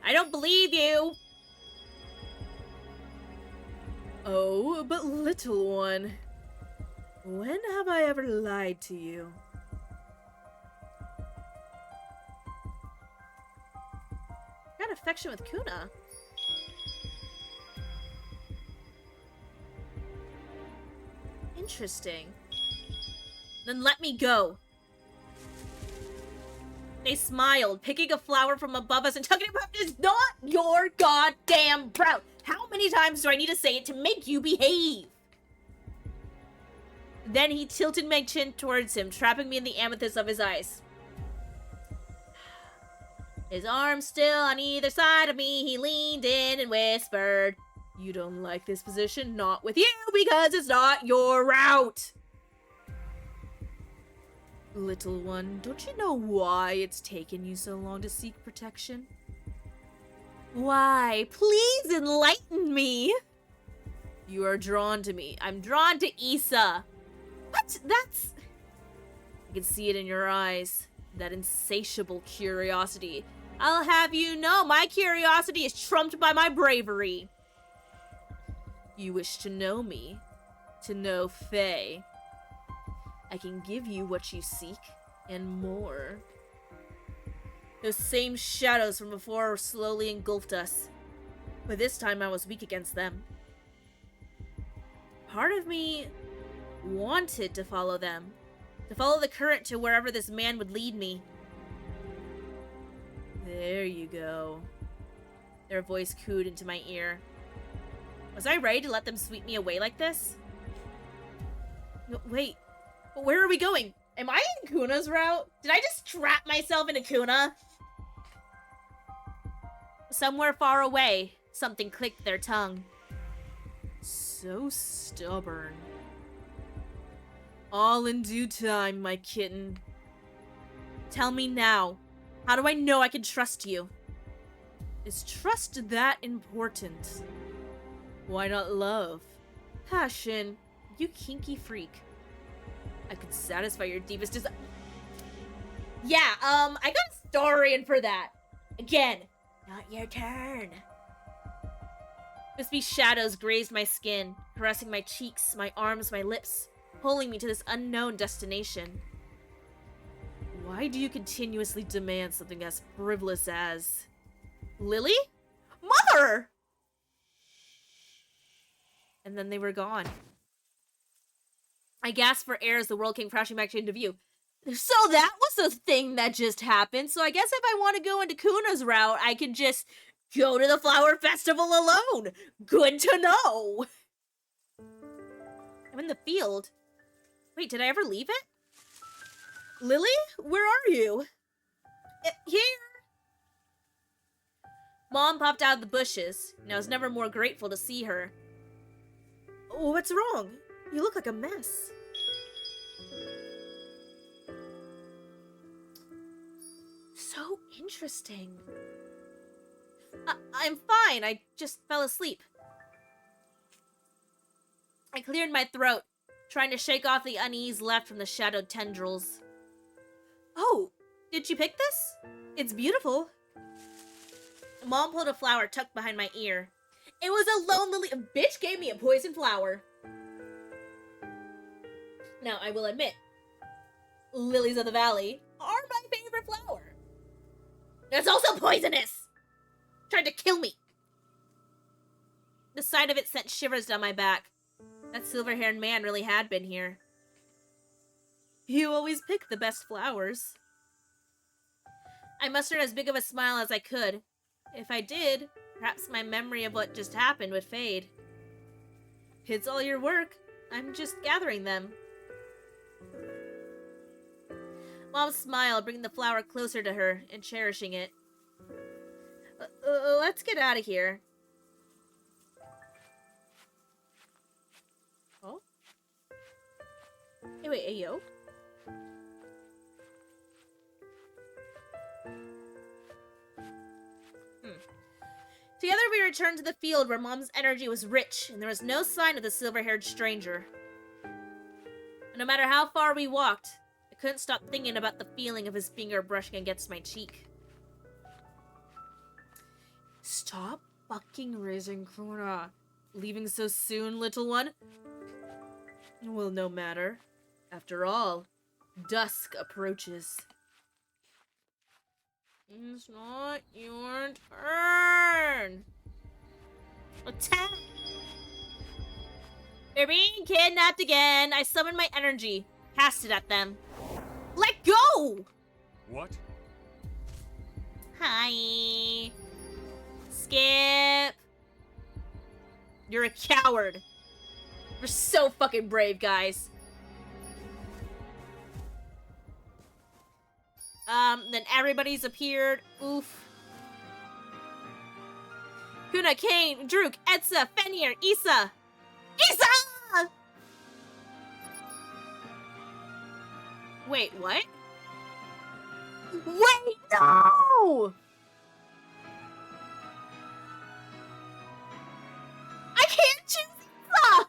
I don't believe you. Oh, but little one, when have I ever lied to you? Got affection with Kuna. Interesting. Then let me go. They smiled, picking a flower from above us and tucking it up. It's not your goddamn route. How many times do I need to say it to make you behave? Then he tilted my chin towards him, trapping me in the amethyst of his eyes. His arms still on either side of me, he leaned in and whispered, "You don't like this position? Not with you, because it's not your route." Little one, don't you know why it's taken you so long to seek protection? Why? Please enlighten me. You are drawn to me. I'm drawn to Issa. What? That's... I can see it in your eyes. That insatiable curiosity. I'll have you know, my curiosity is trumped by my bravery. You wish to know me. To know Faye. I can give you what you seek, and more. Those same shadows from before slowly engulfed us. But this time I was weak against them. Part of me wanted to follow them. To follow the current to wherever this man would lead me. There you go. Their voice cooed into my ear. Was I ready to let them sweep me away like this? No, wait. But where are we going? Am I in Kuna's route? Did I just trap myself into Kuna? Somewhere far away, something clicked their tongue. So stubborn. All in due time, my kitten. Tell me now, how do I know I can trust you? Is trust that important? Why not love? Passion, you kinky freak. I could satisfy your deepest desire. Yeah, I got a story in for that. Again, not your turn. Wispy shadows grazed my skin, caressing my cheeks, my arms, my lips, pulling me to this unknown destination. Why do you continuously demand something as frivolous as... Lily? Mother! And then they were gone. I gasped for air as the world came crashing back into view. So that was the thing that just happened. So I guess if I want to go into Kuna's route, I can just go to the flower festival alone. Good to know. I'm in the field. Wait, did I ever leave it? Lily? Where are you? Here. Mom popped out of the bushes, and I was never more grateful to see her. Oh, what's wrong? You look like a mess. So interesting. I'm fine. I just fell asleep. I cleared my throat, trying to shake off the unease left from the shadowed tendrils. Oh, did you pick this? It's beautiful. Mom pulled a flower tucked behind my ear. It was a lone lily. Bitch gave me a poison flower. Now, I will admit, lilies of the valley are my favorite flower. It's also poisonous! Tried to kill me. The sight of it sent shivers down my back. That silver-haired man really had been here. You always pick the best flowers. I mustered as big of a smile as I could. If I did, perhaps my memory of what just happened would fade. It's all your work. I'm just gathering them. Mom smiled, bringing the flower closer to her and cherishing it. Let's get out of here. Oh? Hey, wait, ayo? Together we returned to the field where Mom's energy was rich, and there was no sign of the silver-haired stranger. And no matter how far we walked, I couldn't stop thinking about the feeling of his finger brushing against my cheek. Stop fucking raising Kuna. Leaving so soon, little one? Well, no matter. After all, dusk approaches. It's not your turn. Attack! They're being kidnapped again. I summoned my energy. Cast it at them. Let go! What? Hi. Skip. You're a coward. You're so fucking brave, guys. Then everybody's appeared. Oof. Kuna, Kayn, Druk, Etsa, Fenrir, Issa! Issa! Wait, what? Wait, no! I can't choose Issa!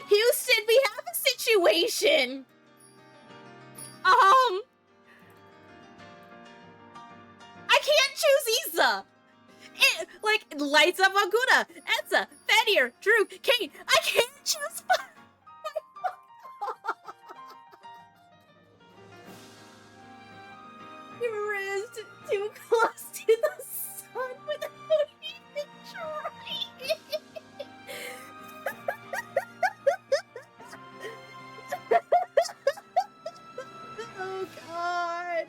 Houston, we have a situation. I can't choose Issa. It, like, lights up on Kuna, Etsa, Fenrir, Drew, Kayn. I can't choose. You raised too close to the sun without even trying. Oh God.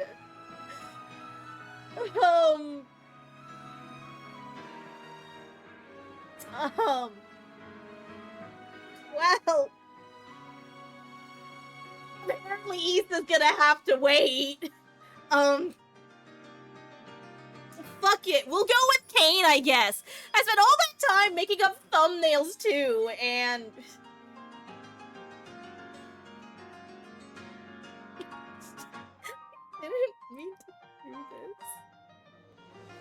Well, Lisa's gonna have to wait. Fuck it. We'll go with Kayn, I guess. I spent all that time making up thumbnails too, and I didn't mean to do this.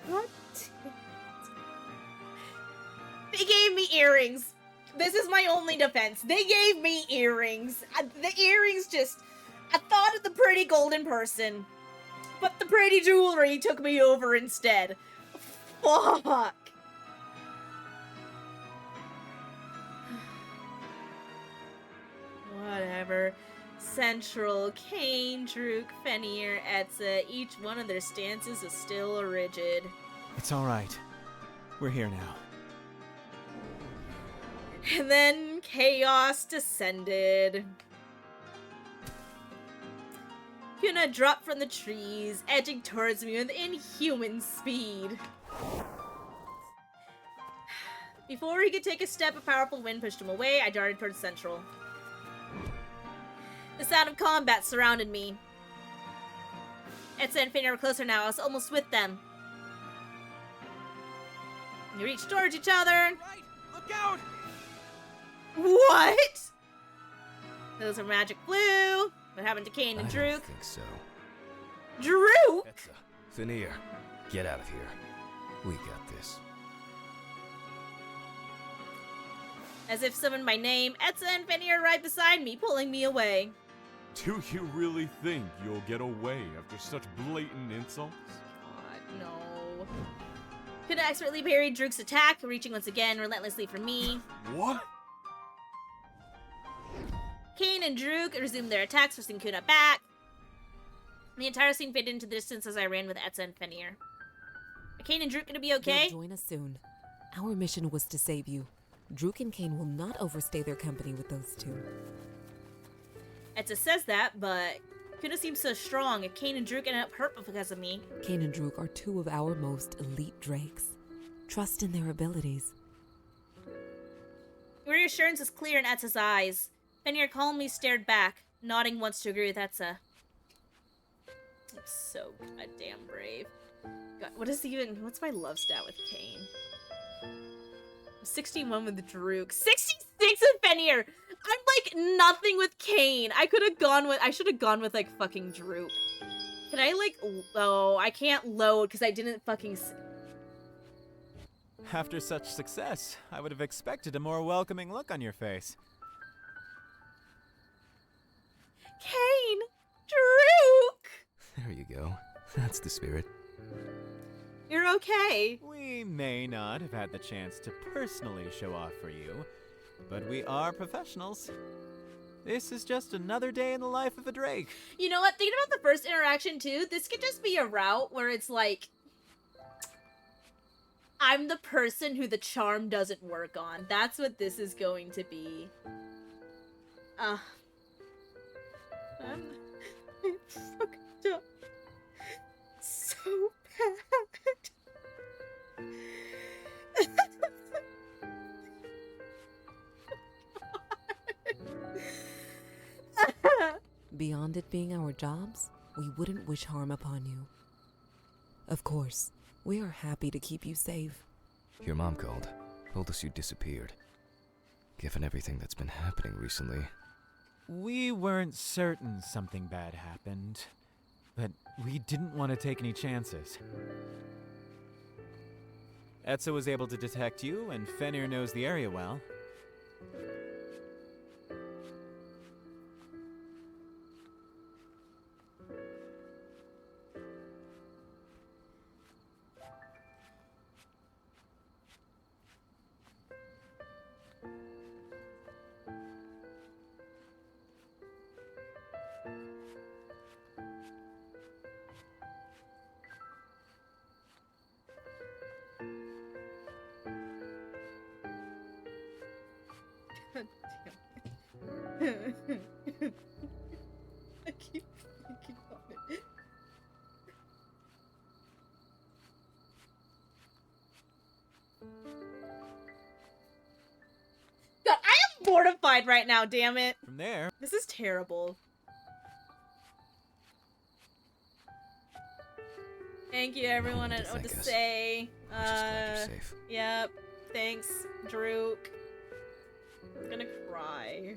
What? They gave me earrings. This is my only defense. They gave me earrings. The earrings just... I thought of the pretty golden person, but the pretty jewelry took me over instead. Fuck. Whatever. Central, Kayn, Druk, Fenrir, Etza, each one of their stances is still rigid. It's all right. We're here now. And then chaos descended. Kuna dropped from the trees, edging towards me with inhuman speed. Before he could take a step, a powerful wind pushed him away. I darted towards Central. The sound of combat surrounded me. Etza and Fenrir were closer now. I was almost with them. We reached towards each other. Right! Look out! What? Those are magic blue. What happened to Kayn and I Druk? don't think so. Druk? Etza, Fenrir, get out of here. We got this. As if summoned by name, Etza and Fenrir right beside me, pulling me away. Do you really think you'll get away after such blatant insults? God, no. Kuna expertly parried Druk's attack, reaching once again relentlessly for me. What? Kayn and Druk resumed their attacks, forcing Kuna back. The entire scene faded into the distance as I ran with Etza and Fenrir. Are Kayn and Druk gonna be okay? They'll join us soon. Our mission was to save you. Druk and Kayn will not overstay their company with those two. Etza says that, but Kuna seems so strong. If Kayn and Druk end up hurt because of me. Kayn and Druk are two of our most elite drakes. Trust in their abilities. Reassurance is clear in Etza's eyes. Fenrir calmly stared back, nodding once to agree with Etza. I'm so goddamn brave. God, what's my love stat with Kayn? 61 with Druk. 66 with Fenrir! I'm like nothing with Kayn. I should have gone with like fucking Druk. Can I like, oh, I can't load because I didn't fucking... After such success, I would have expected a more welcoming look on your face. Kayn! Druk! There you go. That's the spirit. You're okay. We may not have had the chance to personally show off for you, but we are professionals. This is just another day in the life of a Drake. You know what? Thinking about the first interaction too, this could just be a route where it's like, I'm the person who the charm doesn't work on. That's what this is going to be. I'm fucked up. So bad. Beyond it being our jobs, we wouldn't wish harm upon you. Of course, we are happy to keep you safe. Your mom called. Told us you disappeared. Given everything that's been happening recently. We weren't certain something bad happened, but we didn't want to take any chances. Etza was able to detect you, and Fenrir knows the area well. I keep thinking on it. God, I am mortified right now, damn it. From there, This is terrible. Thank you, everyone. I need don't know what to thank us. say. I'm just glad you're safe. Yep. Thanks, Drook. I'm gonna cry.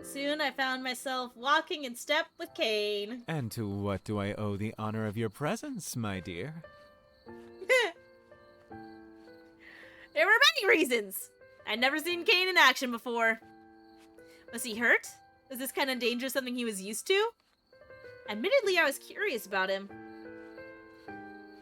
Soon I found myself walking in step with Kayn. And to what do I owe the honor of your presence, my dear? There were many reasons. I'd never seen Kayn in action before. Was he hurt? Was this kind of danger something he was used to? Admittedly, I was curious about him.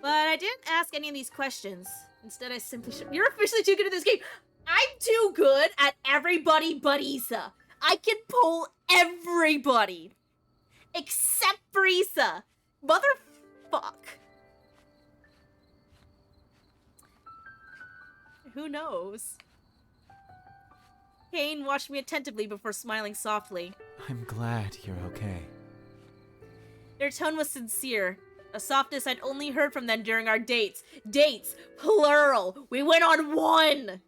But I didn't ask any of these questions. Instead, I simply You're officially too good at this game. I'm too good at everybody but Issa. I can pull everybody. Except for Issa. Motherfuck. Who knows? Kayn watched me attentively before smiling softly. I'm glad you're okay. Their tone was sincere, a softness I'd only heard from them during our dates. Dates, plural. We went on one.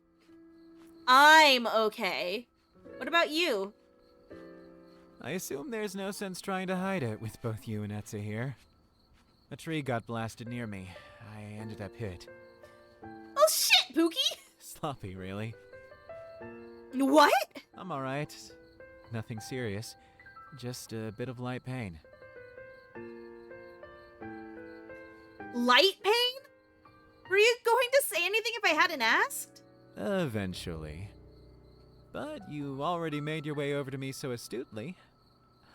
I'm okay. What about you? I assume there's no sense trying to hide it with both you and Etza here. A tree got blasted near me. I ended up hit. Oh shit, Pookie! Sloppy, really. What? I'm alright. Nothing serious. Just a bit of light pain. Light pain? Were you going to say anything if I hadn't asked? Eventually. But you already made your way over to me so astutely.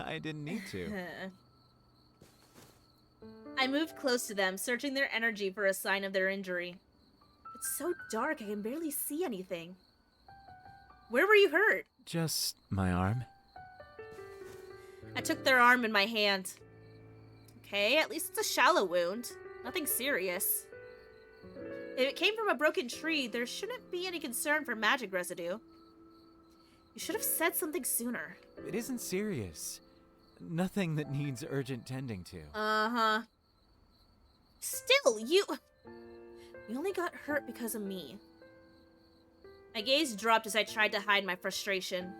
I didn't need to. I moved close to them, searching their energy for a sign of their injury. It's so dark, I can barely see anything. Where were you hurt? Just my arm. I took their arm in my hand. Okay, at least it's a shallow wound. Nothing serious. If it came from a broken tree, there shouldn't be any concern for magic residue. You should have said something sooner. It isn't serious. Nothing that needs urgent tending to. Uh-huh. Still, you only got hurt because of me. My gaze dropped as I tried to hide my frustration.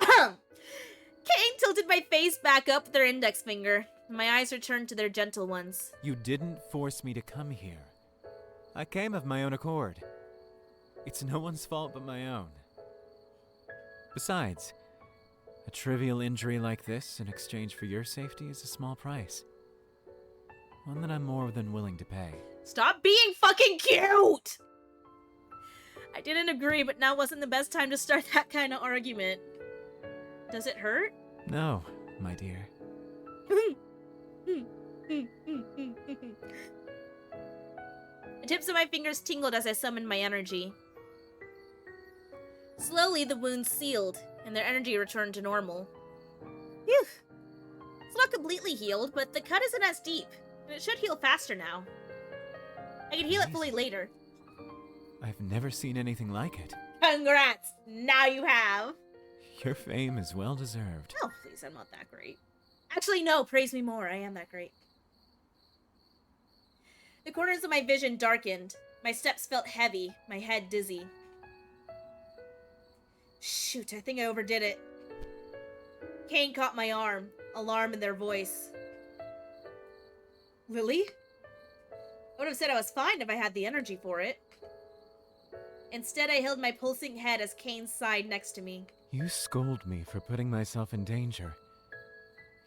Kayn tilted my face back up with her index finger. My eyes returned to their gentle ones. You didn't force me to come here. I came of my own accord. It's no one's fault but my own. Besides, a trivial injury like this in exchange for your safety is a small price. One that I'm more than willing to pay. Stop being fucking cute! I didn't agree, but now wasn't the best time to start that kind of argument. Does it hurt? No, my dear. The tips of my fingers tingled as I summoned my energy. Slowly, the wounds sealed, and their energy returned to normal. Phew. It's not completely healed, but the cut isn't as deep, and it should heal faster now. I can heal it fully later. I've never seen anything like it. Congrats! Now you have! Your fame is well deserved. Oh, please, I'm not that great. Actually, no, praise me more. I am that great. The corners of my vision darkened. My steps felt heavy, my head dizzy. Shoot, I think I overdid it. Kayn caught my arm, alarm in their voice. Lily? I would have said I was fine if I had the energy for it. Instead, I held my pulsing head as Kayn sighed next to me. You scold me for putting myself in danger,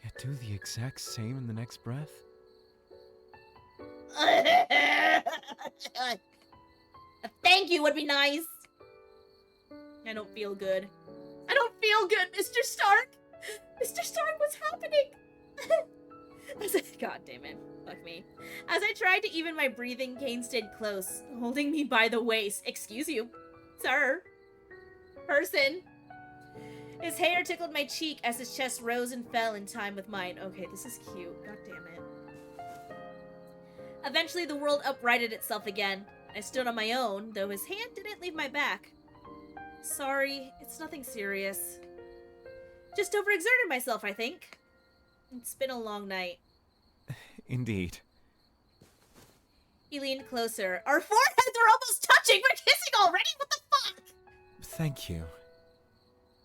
yet do the exact same in the next breath? Thank you would be nice. I don't feel good. I don't feel good, Mr. Stark. Mr. Stark, what's happening? God damn it. Fuck me. As I tried to even my breathing, Kayn stayed close, holding me by the waist. Excuse you, sir. Person. His hair tickled my cheek as his chest rose and fell in time with mine. Okay, this is cute. God damn it. Eventually, the world uprighted itself again. I stood on my own, though his hand didn't leave my back. Sorry, it's nothing serious. Just overexerted myself, I think. It's been a long night. Indeed. He leaned closer. Our foreheads are almost touching! We're kissing already? What the fuck? Thank you.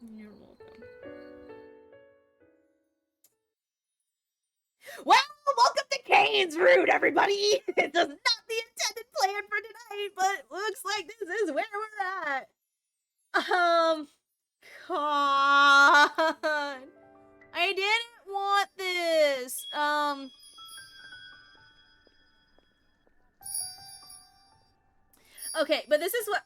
You're welcome. Well, welcome to Kayn's Route, everybody! It was not the intended plan for tonight, but looks like this is where we're at. God. I didn't want this. Okay, but this is what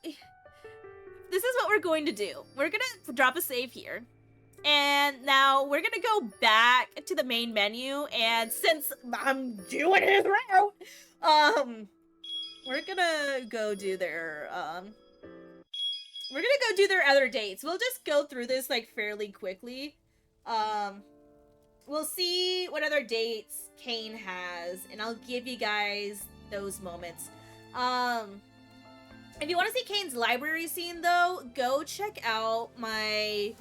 we're going to do. We're gonna drop a save here. And now we're gonna go back to the main menu, and since I'm doing his route, we're gonna go do their, other dates. We'll just go through this, like, fairly quickly. We'll see what other dates Kayn has, and I'll give you guys those moments. If you want to see Kayn's library scene, though, go check out my...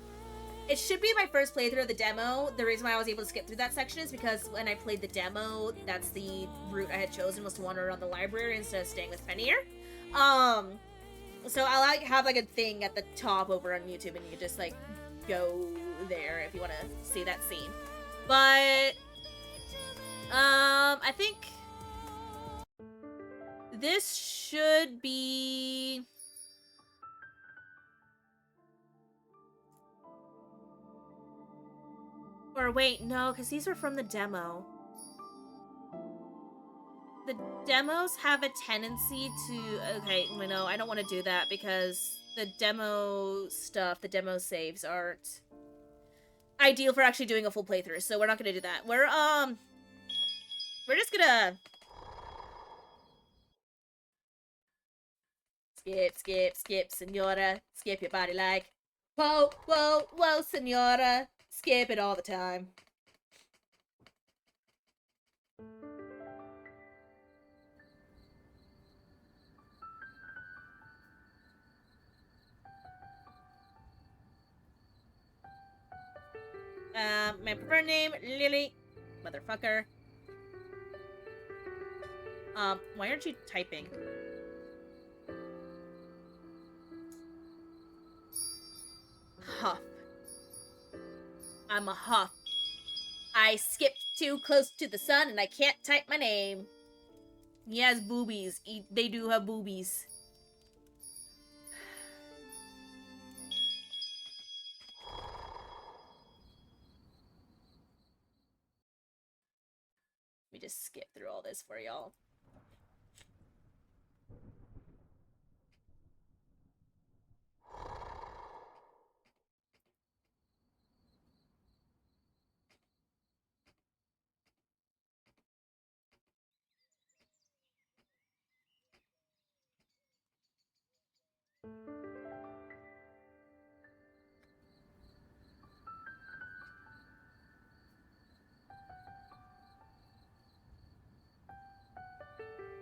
It should be my first playthrough of the demo. The reason why I was able to skip through that section is because when I played the demo, that's the route I had chosen, was to wander around the library instead of staying with Fenrir. So I'll have like a thing at the top over on YouTube, and you can just like go there if you want to see that scene. But I think this should be... Or wait, no, because these are from the demo. The demos have a tendency to... Okay, no, I don't want to do that because the demo stuff, the demo saves aren't ideal for actually doing a full playthrough, so we're not going to do that. We're just gonna... Skip, senora. Skip your body like... Whoa, whoa, whoa, senora. Skip it all the time. My preferred name, Lily. Motherfucker. Why aren't you typing? Huff. I'm a huff. I skipped too close to the sun and I can't type my name. He has boobies. They do have boobies. Let me just skip through all this for y'all.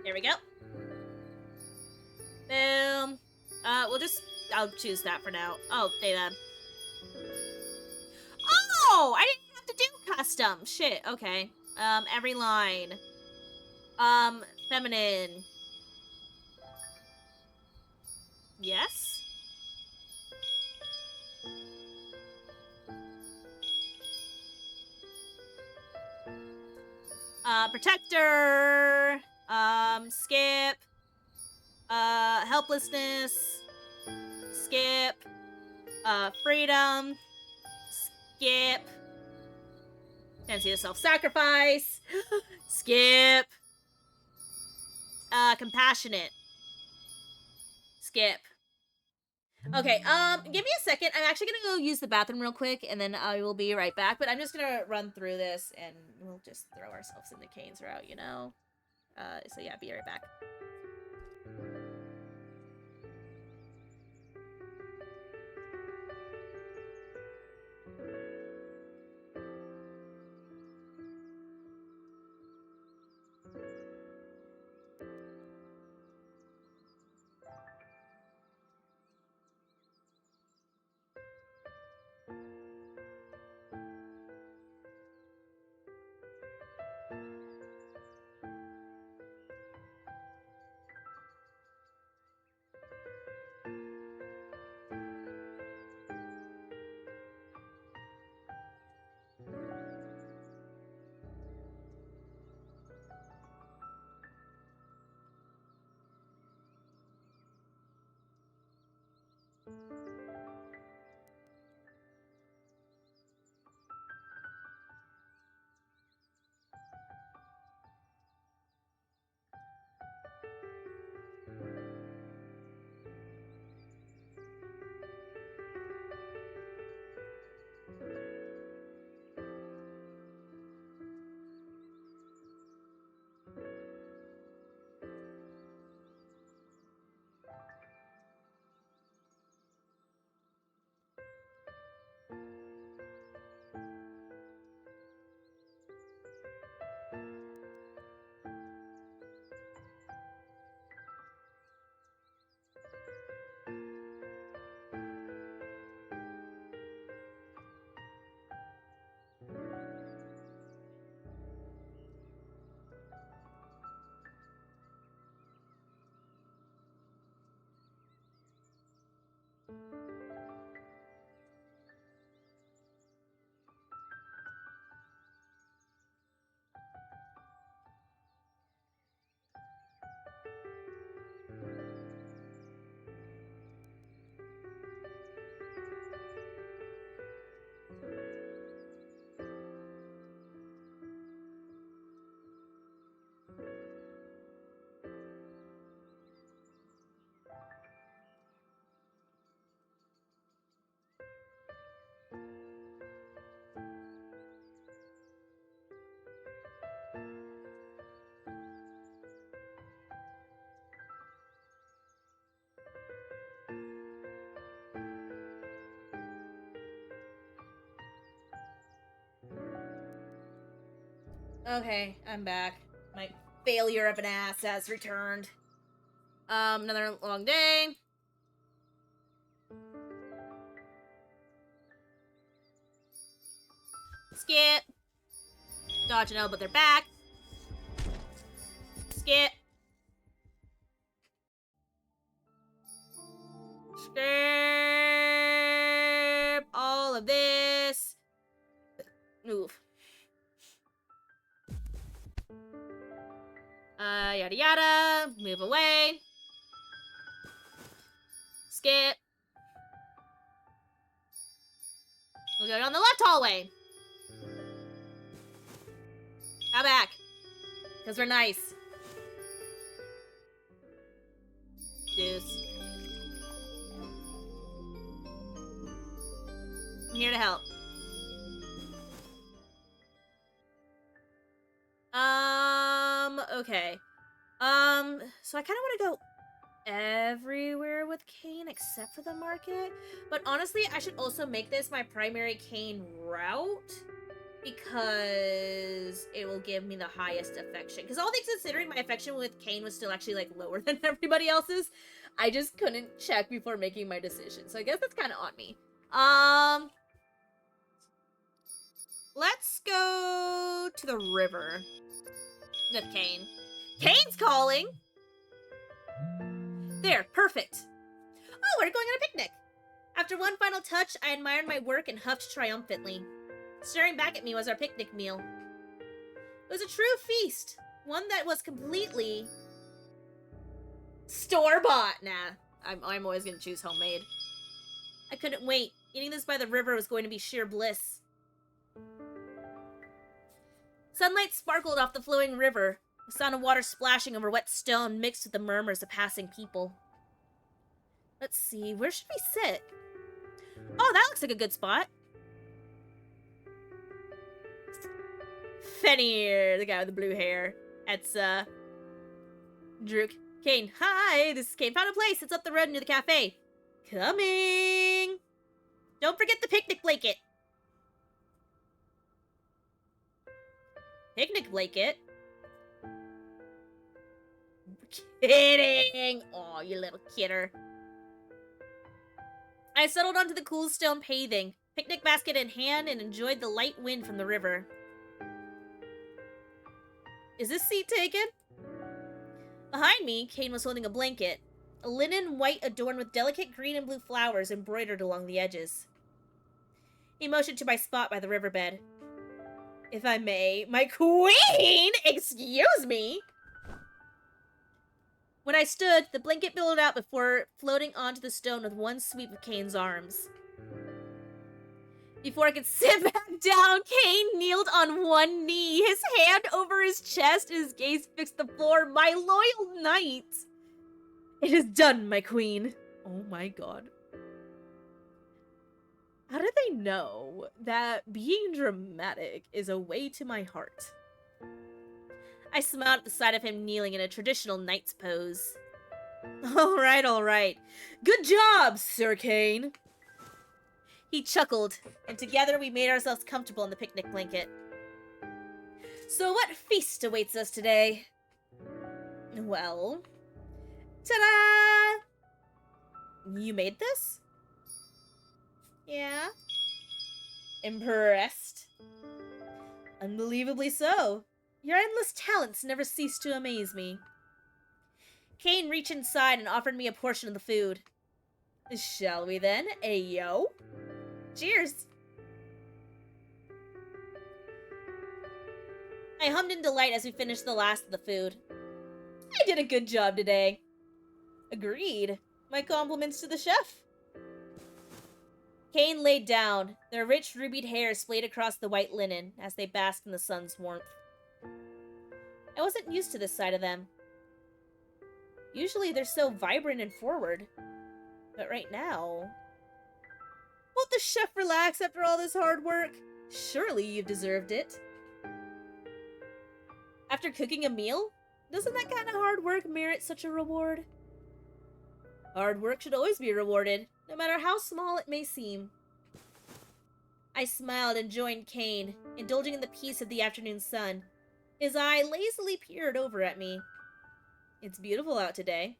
There we go. Boom. I'll choose that for now. Oh, they then. Oh, I didn't have to do custom. Shit, okay. Every line. Feminine. Yes? Protector. Skip. Helplessness. Skip. Freedom. Skip. Fancy the self-sacrifice. Skip. Compassionate. Skip. Okay, give me a second. I'm actually gonna go use the bathroom real quick, and then I will be right back. But I'm just gonna run through this, and we'll just throw ourselves in the Kayn's route, you know? So yeah, be right back. Okay, I'm back. My failure of an ass has returned. Another long day. Skip. Dodge and L, but they're back. Skip. Skip all of this. Move. Yada yada. Move away. Skip. We'll go down the left hallway. Now back. Because we're nice. Deuce. I'm here to help. Okay. So I kind of want to go everywhere with Kayn except for the market. But honestly, I should also make this my primary Kayn route because it will give me the highest affection. Because all things considering, my affection with Kayn was still actually, like, lower than everybody else's. I just couldn't check before making my decision. So I guess that's kind of on me. Let's go to the river with Kayn. Kayn's calling! There, perfect. Oh, we're going on a picnic. After one final touch, I admired my work and huffed triumphantly. Staring back at me was our picnic meal. It was a true feast. One that was completely store-bought. Nah, I'm always gonna choose homemade. I couldn't wait. Eating this by the river was going to be sheer bliss. Sunlight sparkled off the flowing river. The sound of water splashing over wet stone mixed with the murmurs of passing people. Let's see, where should we sit? Oh, that looks like a good spot. Fenrir, the guy with the blue hair. Etza. Druk. Kayn, hi, this is Kayn. Found a place. It's up the road near the cafe. Coming. Don't forget the picnic blanket. Picnic blanket? Kidding! Aw, you little kidder. I settled onto the cool stone paving, picnic basket in hand, and enjoyed the light wind from the river. Is this seat taken? Behind me, Kayn was holding a blanket, a linen white adorned with delicate green and blue flowers embroidered along the edges. He motioned to my spot by the riverbed. If I may, my queen! Excuse me! When I stood, the blanket billowed out before floating onto the stone with one sweep of Kayn's arms. Before I could sit back down, Kayn kneeled on one knee, his hand over his chest, his gaze fixed the floor. My loyal knight! It is done, my queen. Oh my god. How did they know that being dramatic is a way to my heart? I smiled at the sight of him kneeling in a traditional knight's pose. Alright, alright. Good job, Sir Kayn. He chuckled, and together we made ourselves comfortable in the picnic blanket. So what feast awaits us today? Well, ta-da! You made this? Yeah? Impressed? Unbelievably so. Your endless talents never cease to amaze me. Kayn reached inside and offered me a portion of the food. Shall we then? Ayo? Cheers! I hummed in delight as we finished the last of the food. I did a good job today. Agreed. My compliments to the chef. Kayn laid down, their rich rubied hair splayed across the white linen as they basked in the sun's warmth. I wasn't used to this side of them. Usually they're so vibrant and forward. But right now... Won't the chef relax after all this hard work? Surely you've deserved it. After cooking a meal, doesn't that kind of hard work merit such a reward? Hard work should always be rewarded, no matter how small it may seem. I smiled and joined Kayn, indulging in the peace of the afternoon sun. His eye lazily peered over at me. It's beautiful out today.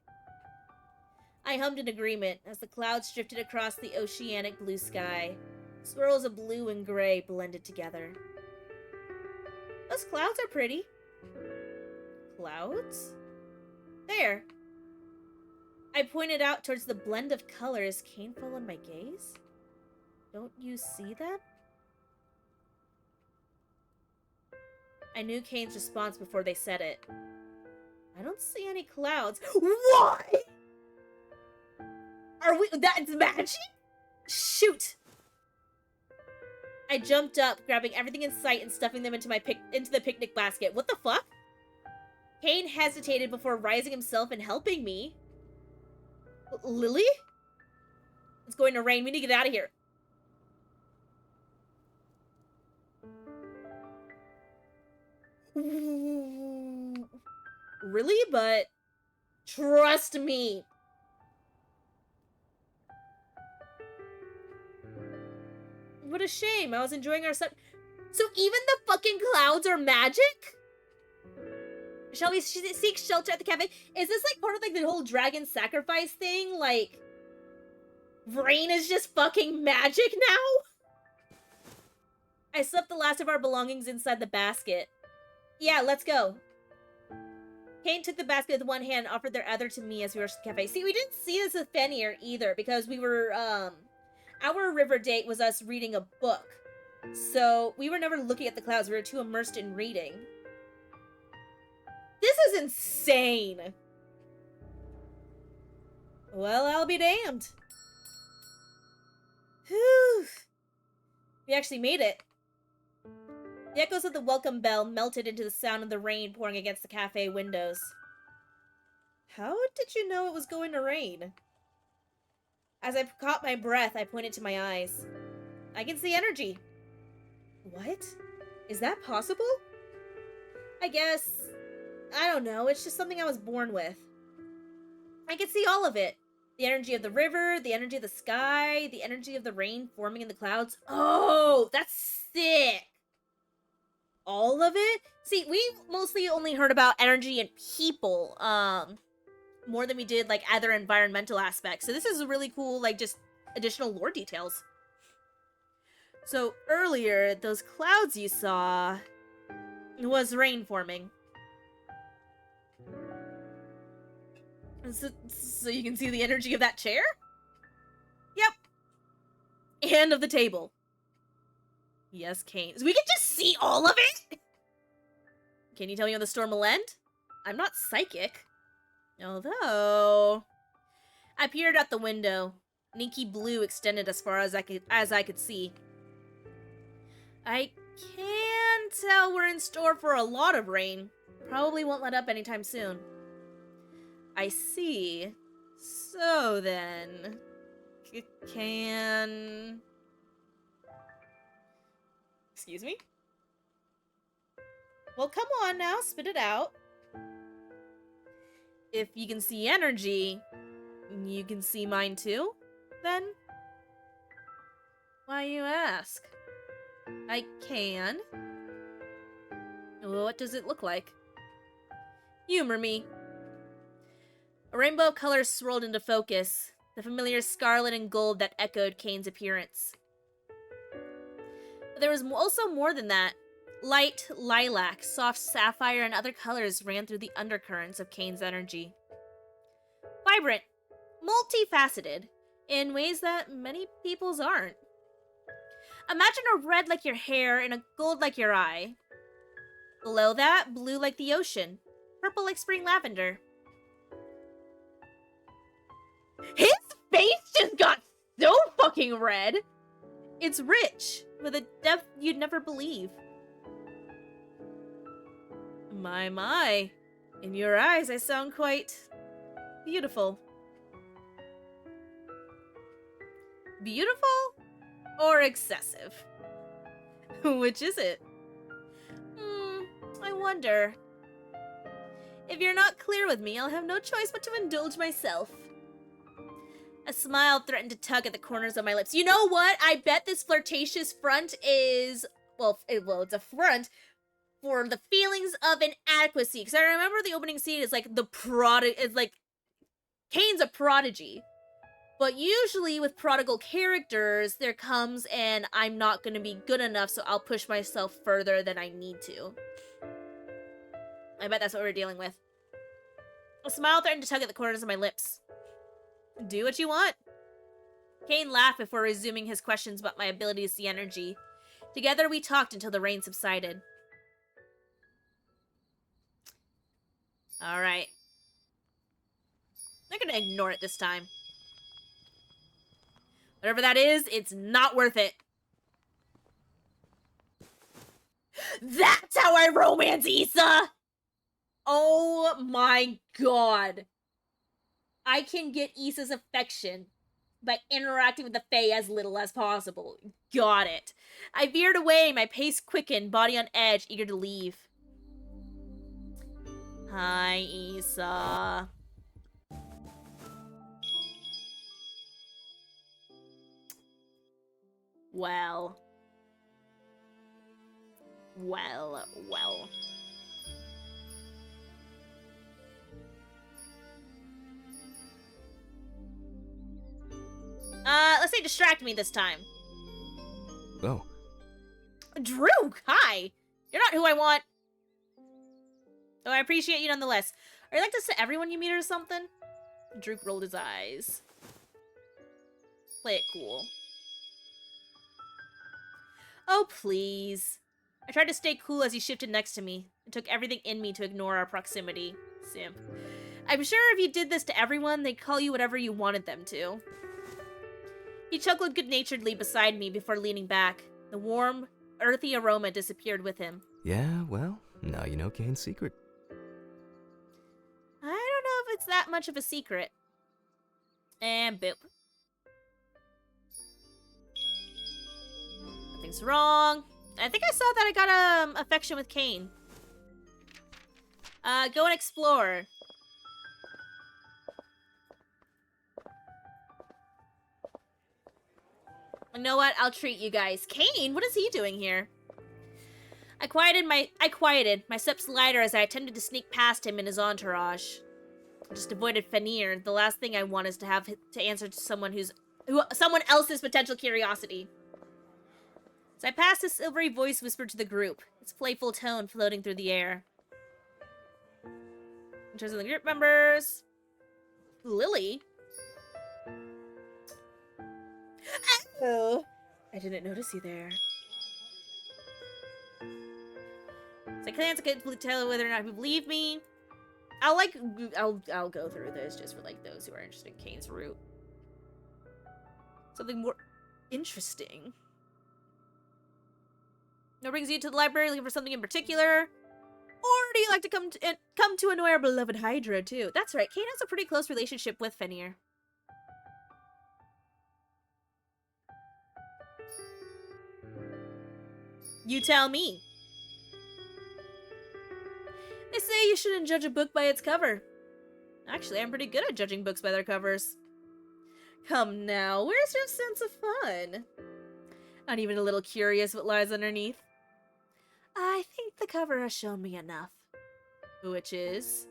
I hummed in agreement as the clouds drifted across the oceanic blue sky. Swirls of blue and gray blended together. Those clouds are pretty. Clouds? There. I pointed out towards the blend of colors. Kayn followed my gaze. Don't you see them? I knew Kayn's response before they said it. I don't see any clouds. What? Are we? That's magic? Shoot! I jumped up, grabbing everything in sight and stuffing them into the picnic basket. What the fuck? Kayn hesitated before rising himself and helping me. Lily? It's going to rain. We need to get out of here. Really? But trust me. What a shame. I was enjoying our So even the fucking clouds are magic? Shall we seek shelter at the cafe? Is this like part of like the whole dragon sacrifice thing? Like, rain is just fucking magic now? I stuffed the last of our belongings inside the basket. Yeah, let's go. Kayn took the basket with one hand and offered their other to me as we rushed to the cafe. See, we didn't see this with Fenrir either because we were, our river date was us reading a book. So we were never looking at the clouds. We were too immersed in reading. This is insane. Well, I'll be damned. Whew. We actually made it. The echoes of the welcome bell melted into the sound of the rain pouring against the cafe windows. How did you know it was going to rain? As I caught my breath, I pointed to my eyes. I can see energy. What? Is that possible? I guess... I don't know. It's just something I was born with. I can see all of it. The energy of the river, the energy of the sky, the energy of the rain forming in the clouds. Oh, that's sick. All of it? See, we mostly only heard about energy and people, more than we did, like, other environmental aspects. So this is really cool, like, just additional lore details. So, earlier, those clouds you saw was rain forming. So you can see the energy of that chair? Yep. And of the table. Yes, Kayn. So we can just see all of it? Can you tell me when the storm will end? I'm not psychic. Although, I peered out the window. An inky blue extended as far as I could see. I can tell we're in store for a lot of rain. Probably won't let up anytime soon. I see. So then, can... Excuse me? Well, come on now, spit it out. If you can see energy, you can see mine too, then? Why you ask? I can. What does it look like? Humor me. A rainbow of colors swirled into focus, the familiar scarlet and gold that echoed Kayn's appearance. But there was also more than that. Light lilac, soft sapphire, and other colors ran through the undercurrents of Kayn's energy. Vibrant, multifaceted, in ways that many people's aren't. Imagine a red like your hair and a gold like your eye. Below that, blue like the ocean, purple like spring lavender. His face just got so fucking red! It's rich, with a depth you'd never believe. My. In your eyes, I sound quite beautiful. Beautiful or excessive? Which is it? I wonder. If you're not clear with me, I'll have no choice but to indulge myself. A smile threatened to tug at the corners of my lips. You know what? I bet this flirtatious front is... Well, it's a front for the feelings of inadequacy. Because I remember the opening scene is like the it's like Kayn's a prodigy. But usually with prodigal characters, there comes and I'm not going to be good enough, so I'll push myself further than I need to. I bet that's what we're dealing with. A smile threatened to tug at the corners of my lips. Do what you want. Kayn laughed before resuming his questions about my ability to see energy. Together we talked until the rain subsided. Alright. I'm gonna ignore it this time. Whatever that is, it's not worth it. That's how I romance Issa! Oh my god. I can get Issa's affection by interacting with the Fae as little as possible. Got it. I veered away, my pace quickened, body on edge, eager to leave. Hi, Issa. Well. Let's say distract me this time. Oh. Drew, hi! You're not who I want. Though I appreciate you nonetheless. Are you like this to everyone you meet or something? Drew rolled his eyes. Play it cool. Oh, please. I tried to stay cool as he shifted next to me. It took everything in me to ignore our proximity. Simp. I'm sure if you did this to everyone, they'd call you whatever you wanted them to. He chuckled good-naturedly beside me before leaning back. The warm, earthy aroma disappeared with him. Yeah, well, now you know Kayn's secret. I don't know if it's that much of a secret. And boop. Nothing's wrong. I think I saw that I got, affection with Kayn. Go and explore. You know what? I'll treat you guys. Kayn, what is he doing here? I quieted my steps lighter as I attempted to sneak past him and his entourage. I just avoided Fenrir. The last thing I want is to have to answer to someone someone else's potential curiosity. As I passed, a silvery voice whispered to the group, its playful tone floating through the air. In terms of the group members, Lily. Oh, I didn't notice you there. So I can't tell whether or not you believe me. I'll go through this just for like those who are interested in Kayn's route. Something more interesting. What brings you to the library? Looking for something in particular? Or do you like to come to annoy our beloved Hydra too? That's right, Kayn has a pretty close relationship with Fenrir. You tell me. They say you shouldn't judge a book by its cover. Actually, I'm pretty good at judging books by their covers. Come now, where's your sense of fun? Not even a little curious what lies underneath? I think the cover has shown me enough. Which is?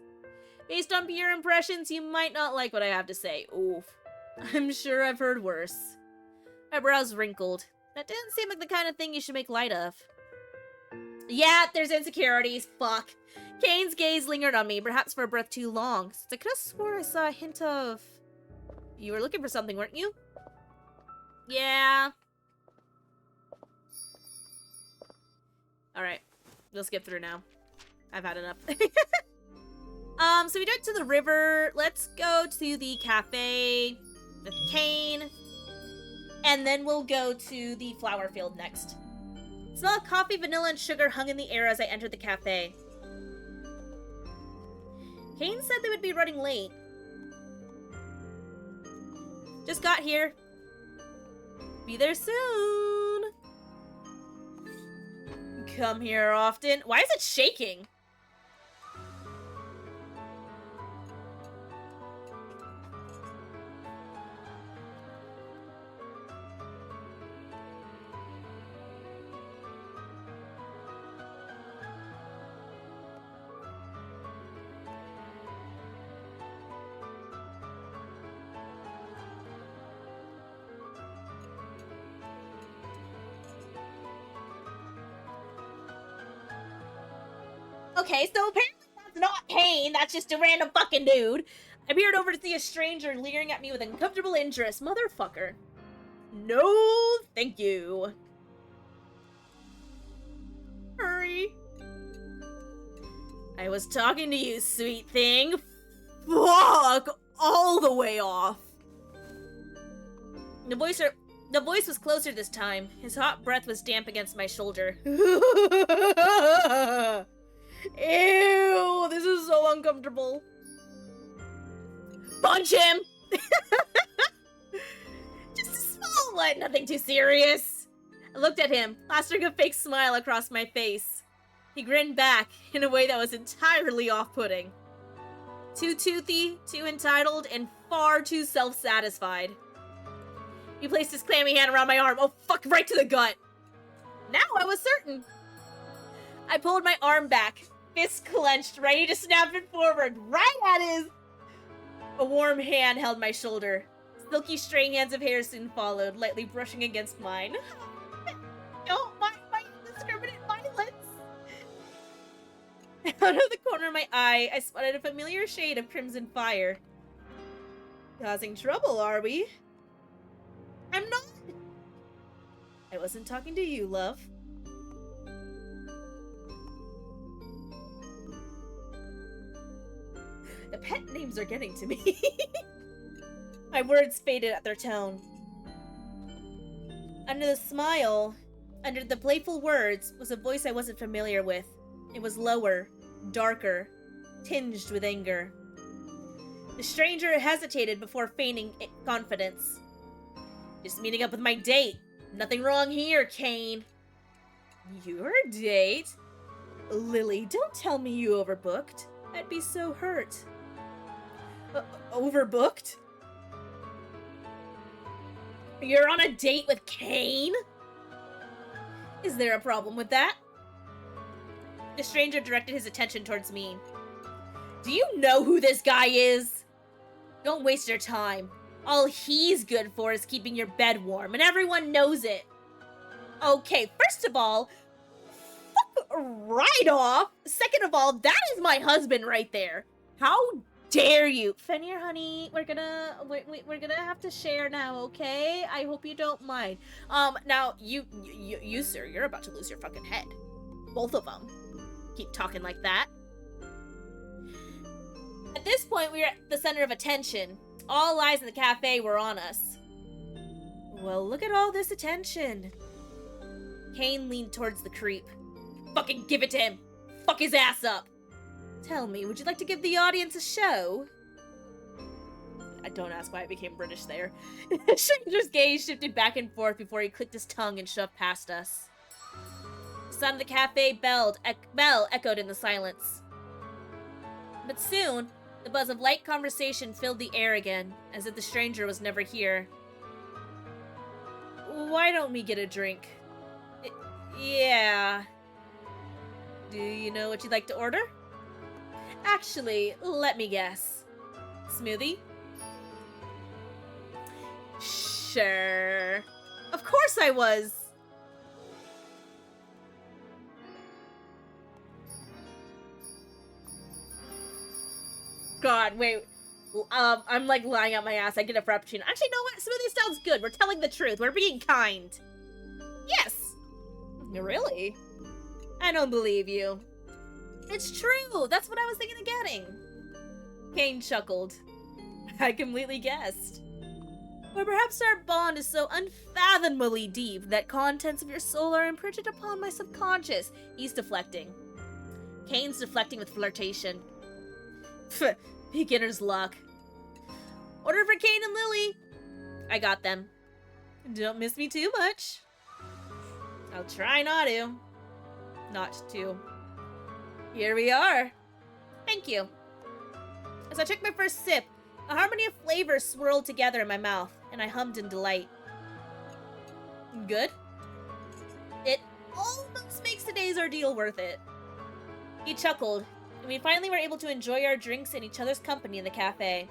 Based on pure impressions, you might not like what I have to say. Oof. I'm sure I've heard worse. My brows wrinkled. That didn't seem like the kind of thing you should make light of. Yeah, there's insecurities. Fuck. Kayn's gaze lingered on me, perhaps for a breath too long, since I could have sworn I saw a hint of... You were looking for something, weren't you? Yeah. Alright. We'll skip through now. I've had enough. So we went to the river. Let's go to the cafe with Kayn. And then we'll go to the flower field next. The smell of coffee, vanilla, and sugar hung in the air as I entered the cafe. Kayn said they would be running late. Just got here. Be there soon. Come here often. Why is it shaking? Okay, so apparently that's not Kayn, that's just a random fucking dude. I peered over to see a stranger leering at me with uncomfortable interest. Motherfucker. No, thank you. Hurry. I was talking to you, sweet thing. Fuck all the way off. The voice was closer this time. His hot breath was damp against my shoulder. Ew, this is so uncomfortable. Punch him! Just a small one, nothing too serious. I looked at him, plastering a fake smile across my face. He grinned back in a way that was entirely off-putting. Too toothy, too entitled, and far too self-satisfied. He placed his clammy hand around my arm. Oh, fuck, right to the gut. Now I was certain. I pulled my arm back, fist clenched, ready to snap it forward, right at his... A warm hand held my shoulder. Silky stray hands of hair soon followed, lightly brushing against mine. Don't mind my indiscriminate violence. Out of the corner of my eye, I spotted a familiar shade of crimson fire. Causing trouble, are we? I'm not. I wasn't talking to you, love. The pet names are getting to me. My words faded at their tone. Under the smile, under the playful words, was a voice I wasn't familiar with. It was lower, darker, tinged with anger. The stranger hesitated before feigning confidence. Just meeting up with my date. Nothing wrong here, Kayn. Your date? Lily, don't tell me you overbooked. I'd be so hurt. Overbooked? You're on a date with Kayn? Is there a problem with that? The stranger directed his attention towards me. Do you know who this guy is? Don't waste your time. All he's good for is keeping your bed warm, and everyone knows it. Okay, first of all, fuck right off. Second of all, that is my husband right there. How dare you? Fenrir, honey, we're gonna have to share now, okay? I hope you don't mind. Now, you, sir, you're about to lose your fucking head. Both of them. Keep talking like that. At this point, we were at the center of attention. All eyes in the cafe were on us. Well, look at all this attention. Kayn leaned towards the creep. Fucking give it to him! Fuck his ass up! Tell me, would you like to give the audience a show? I don't ask why I became British there. The stranger's gaze shifted back and forth before he clicked his tongue and shoved past us. The sound of the cafe bell echoed in the silence. But soon, the buzz of light conversation filled the air again, as if the stranger was never here. Why don't we get a drink? Yeah. Do you know what you'd like to order? Actually, let me guess. Smoothie? Sure. Of course I was. God, wait. I'm like lying out my ass. I get a frappuccino. Actually, you know what? Smoothie sounds good. We're telling the truth. We're being kind. Yes. Really? I don't believe you. It's true. That's what I was thinking of getting. Kayn chuckled. I completely guessed. Or perhaps our bond is so unfathomably deep that contents of your soul are imprinted upon my subconscious. He's deflecting. Kayn's deflecting with flirtation. Beginner's luck. Order for Kayn and Lily. I got them. Don't miss me too much. I'll try not to. Not to. Here we are. Thank you. As I took my first sip, a harmony of flavors swirled together in my mouth, and I hummed in delight. Good? It almost makes today's ordeal worth it. He chuckled, and we finally were able to enjoy our drinks in each other's company in the cafe.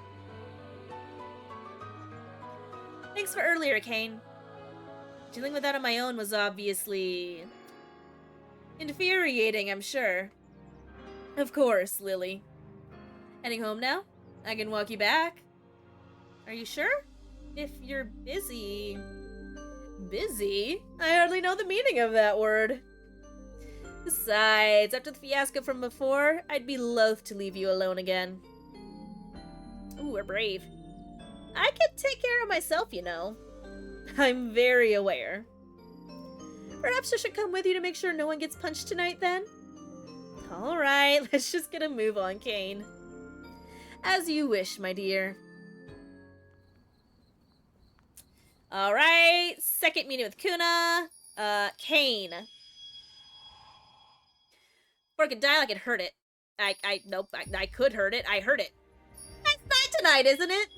Thanks for earlier, Kayn. Dealing with that on my own was obviously infuriating, I'm sure. Of course, Lily. Heading home now? I can walk you back. Are you sure? If you're busy... Busy? I hardly know the meaning of that word. Besides, after the fiasco from before, I'd be loath to leave you alone again. Ooh, we're brave. I can take care of myself, you know. I'm very aware. Perhaps I should come with you to make sure no one gets punched tonight, then? Alright, let's just get a move on, Kayn. As you wish, my dear. Alright, second meeting with Kuna. Kayn. Before I could dial, I could hurt it. Nope, I could hurt it. I heard it. Nice night tonight, isn't it?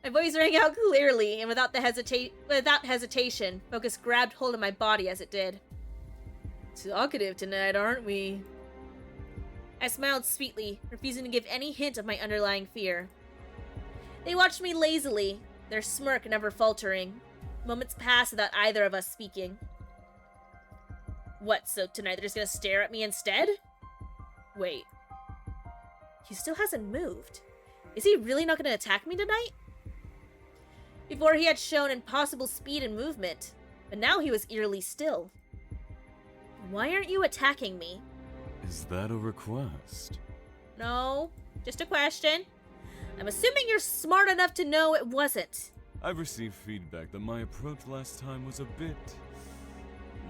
My voice rang out clearly, and without hesitation, focus grabbed hold of my body as it did. Talkative tonight, aren't we? I smiled sweetly, refusing to give any hint of my underlying fear. They watched me lazily, their smirk never faltering. Moments passed without either of us speaking. What, so tonight they're just gonna stare at me instead? Wait. He still hasn't moved. Is he really not gonna attack me tonight? Before he had shown impossible speed and movement, but now he was eerily still. Why aren't you attacking me? Is that a request? No, just a question. I'm assuming you're smart enough to know it wasn't. I've received feedback that my approach last time was a bit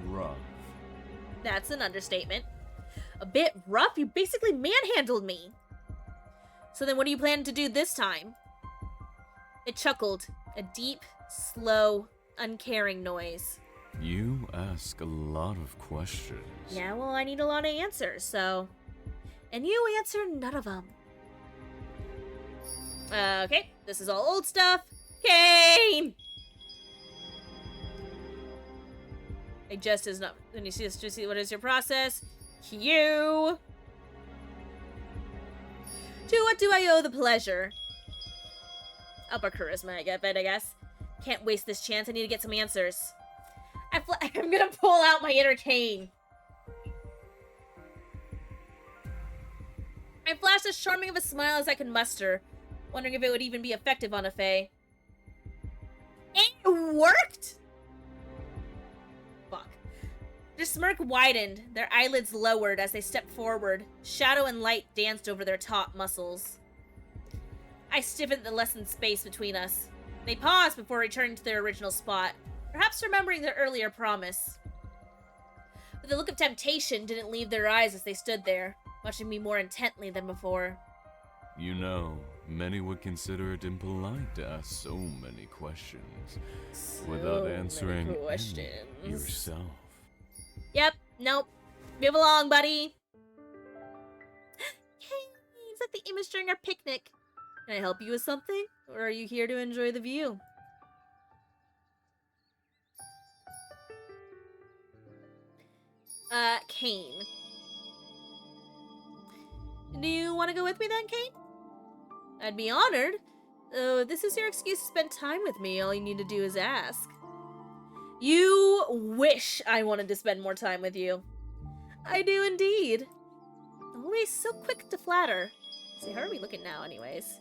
rough. That's an understatement. A bit rough? You basically manhandled me. So then what do you plan to do this time? It chuckled, a deep, slow, uncaring noise. You ask a lot of questions. Yeah, well, I need a lot of answers, so... And you answer none of them. Okay, this is all old stuff. Kayn! I just is not... When you see this, just see what is your process? Q! To what do I owe the pleasure? Upper charisma, I guess. Can't waste this chance. I need to get some answers. I'm gonna pull out my inner Kayn. I flashed as charming of a smile as I could muster, wondering if it would even be effective on a Fae. It worked? Fuck. Their smirk widened, their eyelids lowered as they stepped forward. Shadow and light danced over their taut muscles. I stiffened the lessened space between us. They paused before returning to their original spot, perhaps remembering their earlier promise. But the look of temptation didn't leave their eyes as they stood there, watching me more intently than before. You know, many would consider it impolite to ask so many questions without answering any yourself. Yep, nope. Move along, buddy. Hey, it's like the image during our picnic. Can I help you with something? Or are you here to enjoy the view? Kayn. Do you want to go with me then, Kayn? I'd be honored. If this is your excuse to spend time with me, all you need to do is ask. You wish I wanted to spend more time with you. I do indeed. Always so quick to flatter. See, how are we looking now, anyways?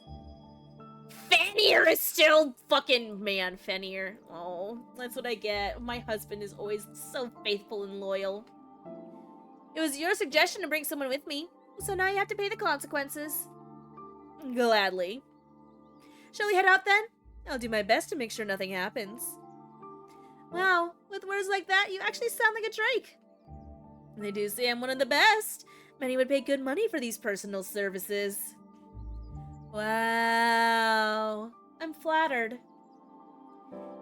Fenrir is still fucking... Man, Fenrir. Oh, that's what I get. My husband is always so faithful and loyal. It was your suggestion to bring someone with me, so now you have to pay the consequences. Gladly. Shall we head out then? I'll do my best to make sure nothing happens. Wow, with words like that, you actually sound like a Drake. They do say I'm one of the best. Many would pay good money for these personal services. Wow, I'm flattered.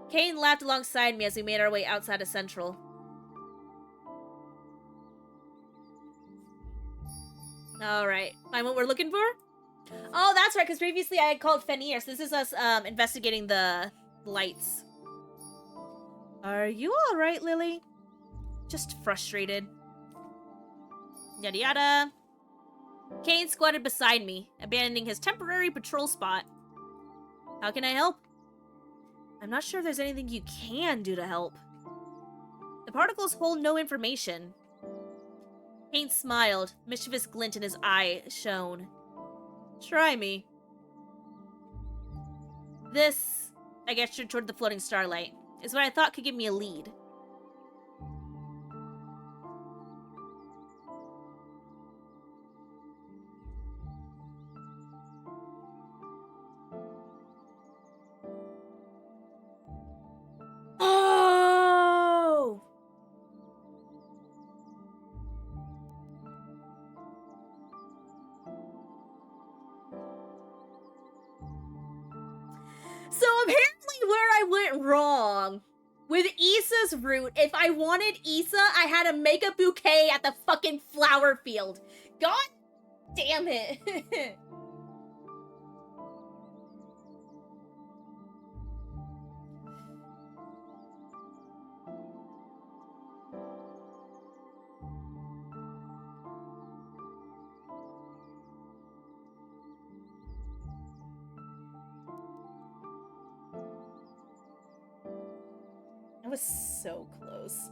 Kayn laughed alongside me as we made our way outside of Central. Alright, find what we're looking for? Oh, that's right, because previously I had called Fenrir, so this is us investigating the lights. Are you alright, Lily? Just frustrated. Yada yada. Kayn squatted beside me, abandoning his temporary patrol spot. How can I help? I'm not sure if there's anything you can do to help. The particles hold no information. Kayn smiled, mischievous glint in his eye shone. Try me. This, I gestured toward the floating starlight, is what I thought could give me a lead. Oh! So apparently where I went wrong with Issa's route, if I wanted Issa, I had to make a bouquet at the fucking flower field. God damn it. I was so close.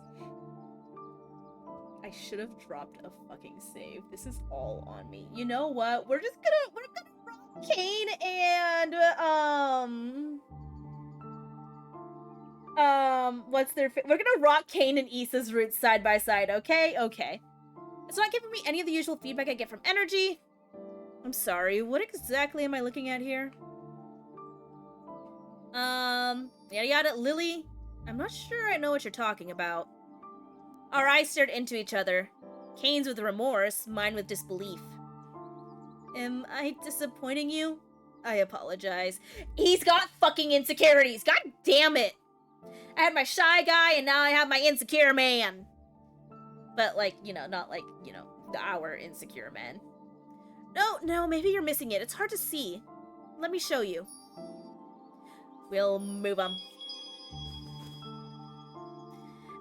I should have dropped a fucking save. This is all on me. You know what? We're gonna rock Kayn and we're gonna rock Kayn and Issa's roots side by side, okay? Okay. It's not giving me any of the usual feedback I get from energy. I'm sorry, what exactly am I looking at here? Yada yada, Lily. I'm not sure I know what you're talking about. Our eyes stared into each other. Kayn's with remorse, mine with disbelief. Am I disappointing you? I apologize. He's got fucking insecurities. God damn it. I had my shy guy and now I have my insecure man. But like, you know, not like, you know, our insecure man. No, maybe you're missing it. It's hard to see. Let me show you. We'll move him.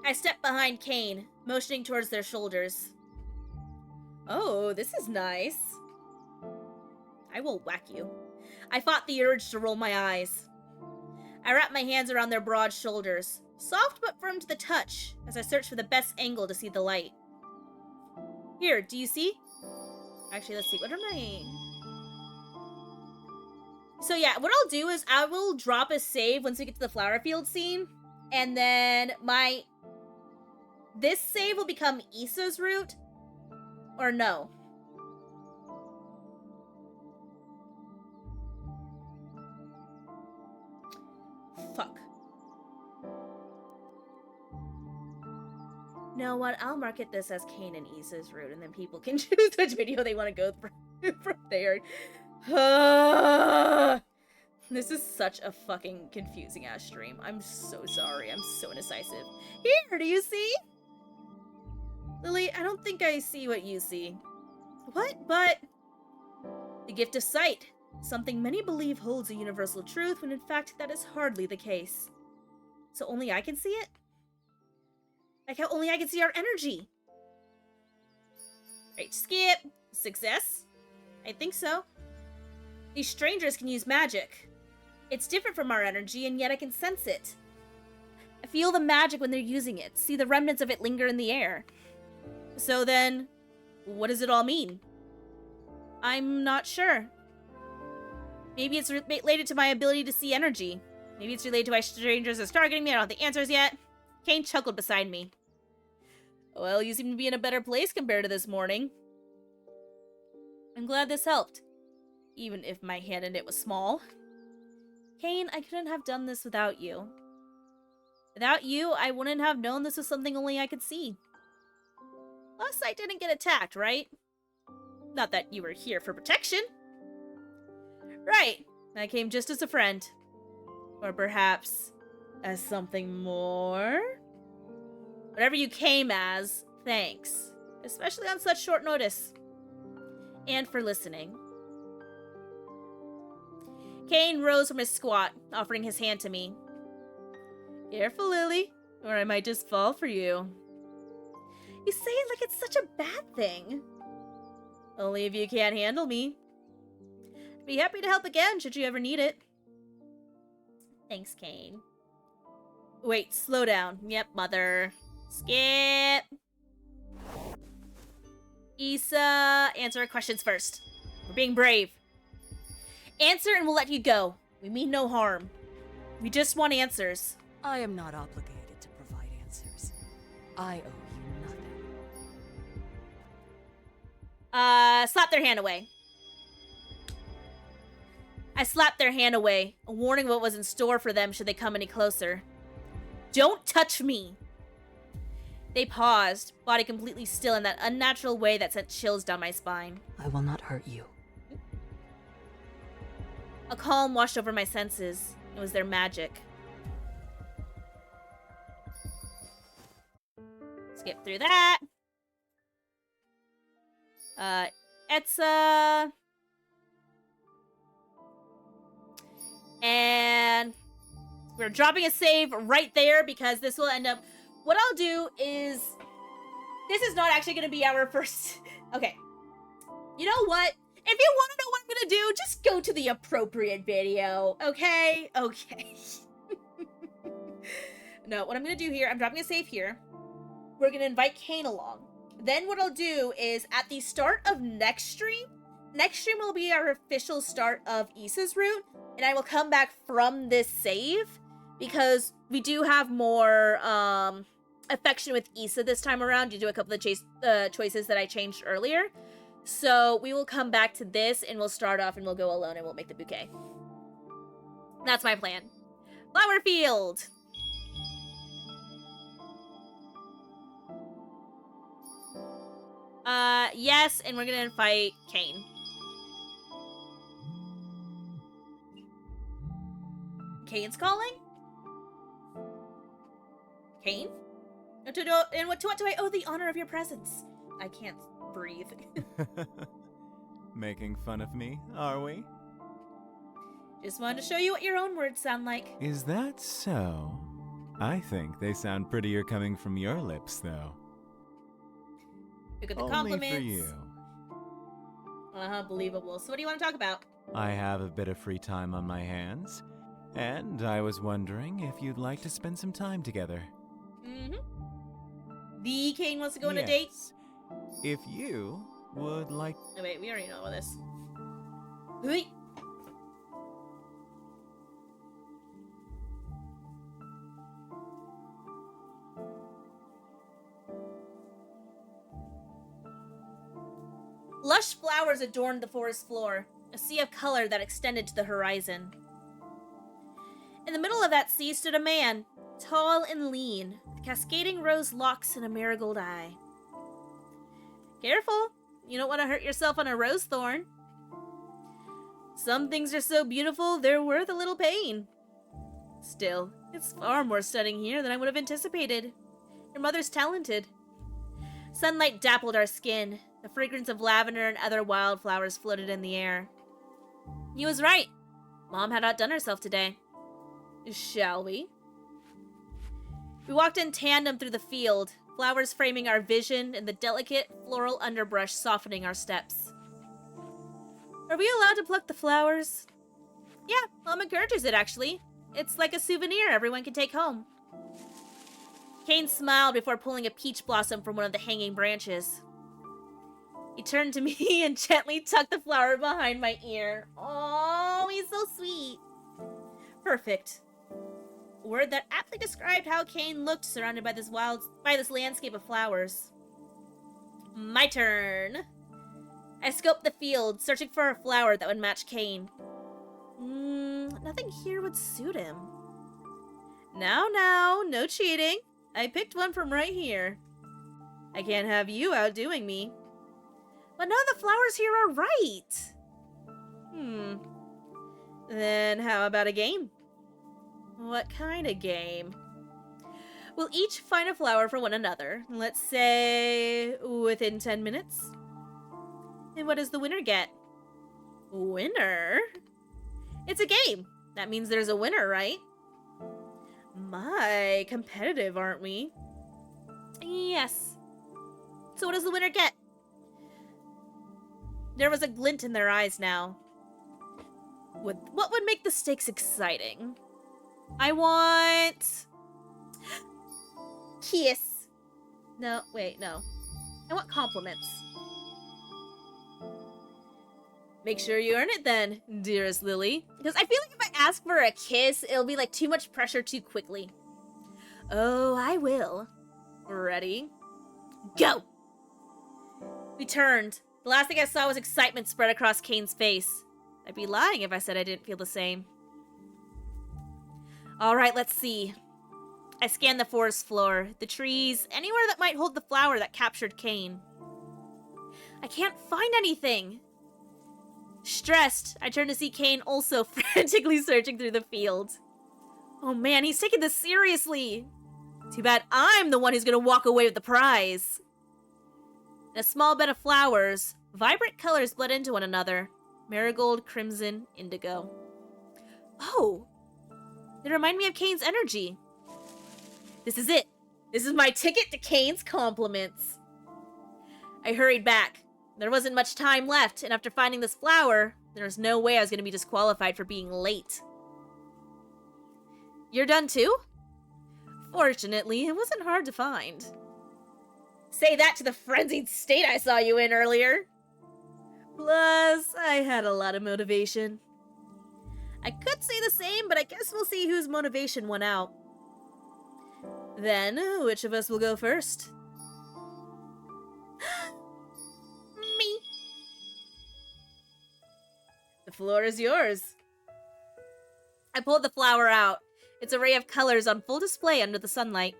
I stepped behind Kayn, motioning towards their shoulders. Oh, this is nice. I will whack you. I fought the urge to roll my eyes. I wrapped my hands around their broad shoulders, soft but firm to the touch, as I searched for the best angle to see the light. Here, do you see? Actually, let's see. What am I... So yeah, what I'll do is I will drop a save once we get to the flower field scene, and then my this save will become Issa's route? Or no? Fuck. Know what? I'll market this as Kayn and Issa's route, and then people can choose which video they want to go from there. This is such a fucking confusing ass stream. I'm so sorry. I'm so indecisive. Here, do you see? Lily, I don't think I see what you see. What? But the gift of sight. Something many believe holds a universal truth, when in fact that is hardly the case. So only I can see it? Like how only I can see our energy. Right, skip. Success? I think so. These strangers can use magic. It's different from our energy, and yet I can sense it. I feel the magic when they're using it, see the remnants of it linger in the air. So then, what does it all mean? I'm not sure. Maybe it's related to my ability to see energy. Maybe it's related to why strangers are targeting me. I don't have the answers yet. Kayn chuckled beside me. Well, you seem to be in a better place compared to this morning. I'm glad this helped, even if my hand in it was small. Kayn, I couldn't have done this without you. Without you, I wouldn't have known this was something only I could see. Plus, I didn't get attacked, right? Not that you were here for protection. Right, I came just as a friend. Or perhaps as something more? Whatever you came as, thanks. Especially on such short notice. And for listening. Kayn rose from his squat, offering his hand to me. Careful, Lily, or I might just fall for you. You say it like it's such a bad thing. Only if you can't handle me. Be happy to help again, should you ever need it. Thanks, Kayn. Wait, slow down. Yep, mother. Skip. Issa, answer our questions first. We're being brave. Answer and we'll let you go. We mean no harm. We just want answers. I am not obligated to provide answers. I owe you nothing. Slap their hand away. I slapped their hand away, a warning of what was in store for them should they come any closer. Don't touch me! They paused, body completely still in that unnatural way that sent chills down my spine. I will not hurt you. A calm washed over my senses. It was their magic. Skip through that. Etza. And we're dropping a save right there because this will end up... What I'll do is... This is not actually going to be our first... Okay. You know what? If you want to know what I'm going to do, just go to the appropriate video. Okay? Okay. No, what I'm going to do here, I'm dropping a save here. We're going to invite Kayn along. Then what I'll do is at the start of next stream will be our official start of Issa's route. And I will come back from this save because we do have more affection with Issa this time around due to a couple of choices that I changed earlier. So we will come back to this and we'll start off and we'll go alone and we'll make the bouquet. That's my plan. Flower field! Yes, and we're gonna fight Kayn. Kayn's calling? Kayn? And what do I owe the honor of your presence? I can't breathe. Making fun of me, are we? Just wanted to show you what your own words sound like. Is that so? I think they sound prettier coming from your lips, though. Look at the Only compliments. for you. Believable. So what do you want to talk about? I have a bit of free time on my hands, and I was wondering if you'd like to spend some time together. Mm-hmm. The Kayn wants to go on a date? If you would like... Oh, wait, we already know about this. Wait. Lush flowers adorned the forest floor, a sea of color that extended to the horizon. In the middle of that sea stood a man, tall and lean, with cascading rose locks and a marigold eye. Careful, you don't want to hurt yourself on a rose thorn. Some things are so beautiful, they're worth a little pain. Still, it's far more stunning here than I would have anticipated. Your mother's talented. Sunlight dappled our skin. The fragrance of lavender and other wildflowers floated in the air. He was right. Mom had outdone herself today. Shall we? We walked in tandem through the field, flowers framing our vision and the delicate floral underbrush softening our steps. Are we allowed to pluck the flowers? Yeah, Mom encourages it, actually. It's like a souvenir everyone can take home. Kayn smiled before pulling a peach blossom from one of the hanging branches. He turned to me and gently tucked the flower behind my ear. Oh, he's so sweet. Perfect. A word that aptly described how Kayn looked surrounded by this landscape of flowers. My turn. I scoped the field, searching for a flower that would match Kayn. Nothing here would suit him. Now, no cheating. I picked one from right here. I can't have you outdoing me. But none of the flowers here are right. Then how about a game? What kind of game? We'll each find a flower for one another. Let's say within 10 minutes. And what does the winner get? Winner? It's a game. That means there's a winner, right? My, competitive, aren't we? Yes. So what does the winner get? There was a glint in their eyes now. What would make the stakes exciting? I want... kiss. No, wait, no. I want compliments. Make sure you earn it then, dearest Lily. Because I feel like if I ask for a kiss, it'll be like too much pressure too quickly. Oh, I will. Ready? Go! We turned. The last thing I saw was excitement spread across Kayn's face. I'd be lying if I said I didn't feel the same. Alright, let's see. I scanned the forest floor, the trees, anywhere that might hold the flower that captured Kayn. I can't find anything. Stressed, I turned to see Kayn also frantically searching through the field. Oh man, he's taking this seriously. Too bad I'm the one who's gonna walk away with the prize. In a small bed of flowers, vibrant colors bled into one another. Marigold, crimson, indigo. Oh! They remind me of Kayn's energy. This is it. This is my ticket to Kayn's compliments. I hurried back. There wasn't much time left, and after finding this flower, there was no way I was going to be disqualified for being late. You're done too? Fortunately, it wasn't hard to find. Say that to the frenzied state I saw you in earlier. Plus, I had a lot of motivation. I could say the same, but I guess we'll see whose motivation won out. Then, which of us will go first? Me. The floor is yours. I pulled the flower out, its array of colors on full display under the sunlight.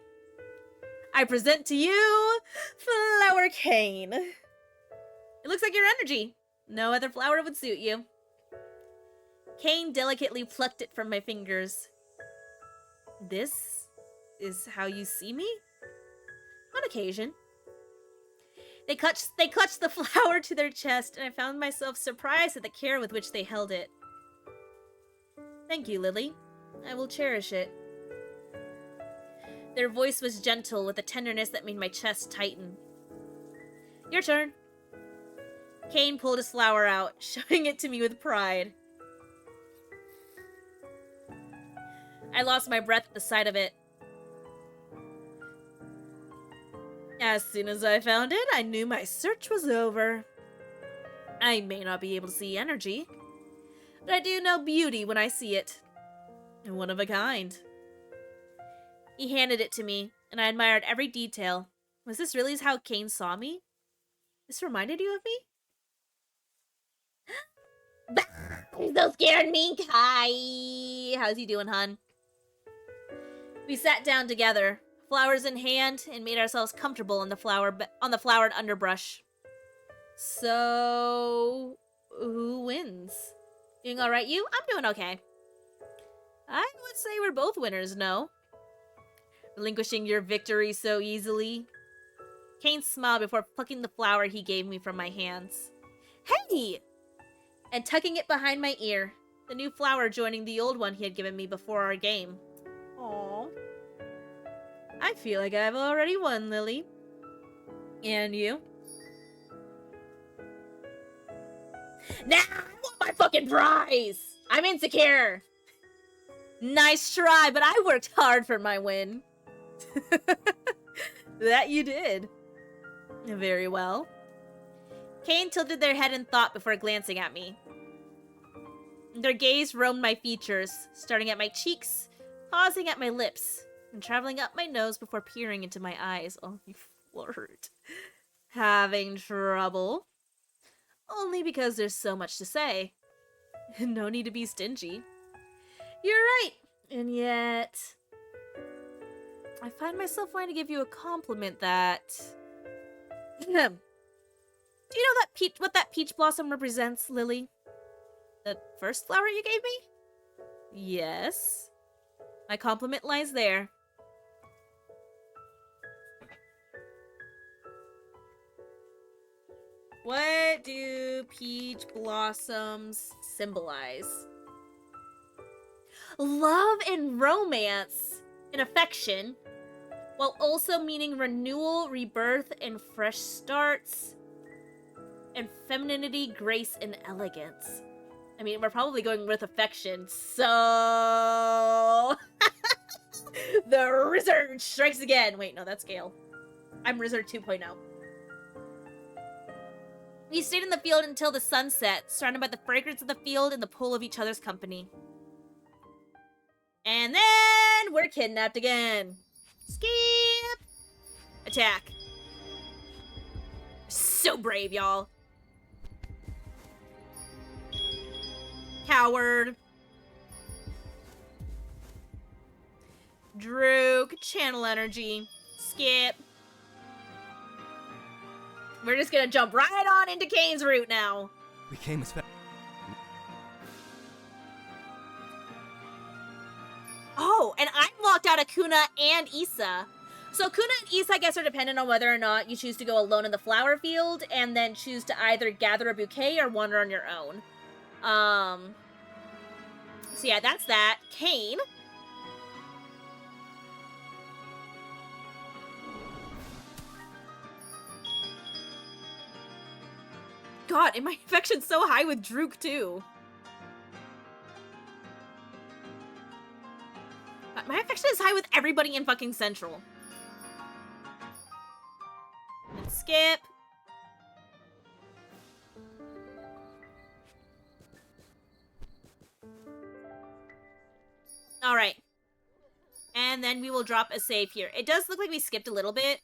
I present to you, Flower Kayn. It looks like your energy. No other flower would suit you. Kayn delicately plucked it from my fingers. This is how you see me? On occasion. They clutched the flower to their chest, and I found myself surprised at the care with which they held it. Thank you, Lily. I will cherish it. Their voice was gentle with a tenderness that made my chest tighten. Your turn. Kayn pulled his flower out, showing it to me with pride. I lost my breath at the sight of it. As soon as I found it, I knew my search was over. I may not be able to see energy, but I do know beauty when I see it. And one of a kind. He handed it to me, and I admired every detail. Was this really how Kayn saw me? This reminded you of me? He's so scared, me, Kai. How's he doing, hun? We sat down together, flowers in hand, and made ourselves comfortable on the flowered underbrush. So, who wins? Doing all right, you? I'm doing okay. I would say we're both winners, no? Relinquishing your victory so easily. Kayn smiled before plucking the flower he gave me from my hands. Hey! And tucking it behind my ear, the new flower joining the old one he had given me before our game. Aww. I feel like I've already won, Lily. And you? Nah, I want my fucking prize! I'm insecure! Nice try, but I worked hard for my win. That you did. Very well. Kayn tilted their head in thought before glancing at me. Their gaze roamed my features, starting at my cheeks, pausing at my lips, and traveling up my nose before peering into my eyes. Oh, you flirt. Having trouble? Only because there's so much to say. No need to be stingy. You're right, and yet... I find myself wanting to give you a compliment that... Do you know what that peach blossom represents, Lily? The first flower you gave me? Yes. My compliment lies there. What do peach blossoms symbolize? Love and romance and affection, while also meaning renewal, rebirth, and fresh starts, and femininity, grace, and elegance. I mean, we're probably going with affection, so... The Wizard strikes again! Wait, no, that's Gale. I'm Wizard 2.0. We stayed in the field until the sun set, surrounded by the fragrance of the field and the pull of each other's company. And then we're kidnapped again. Skip! Attack. So brave, y'all. Coward. Drook. Channel energy. Skip. We're just gonna jump right on into Kayn's route now. We came as fast. Oh, and I'm locked out of Kuna and Issa. So Kuna and Issa, I guess, are dependent on whether or not you choose to go alone in the flower field and then choose to either gather a bouquet or wander on your own. So yeah, that's that. Kayn. God, and my affection's so high with Drook, too. My affection is high with everybody in fucking Central. And skip. Alright. And then we will drop a save here. It does look like we skipped a little bit.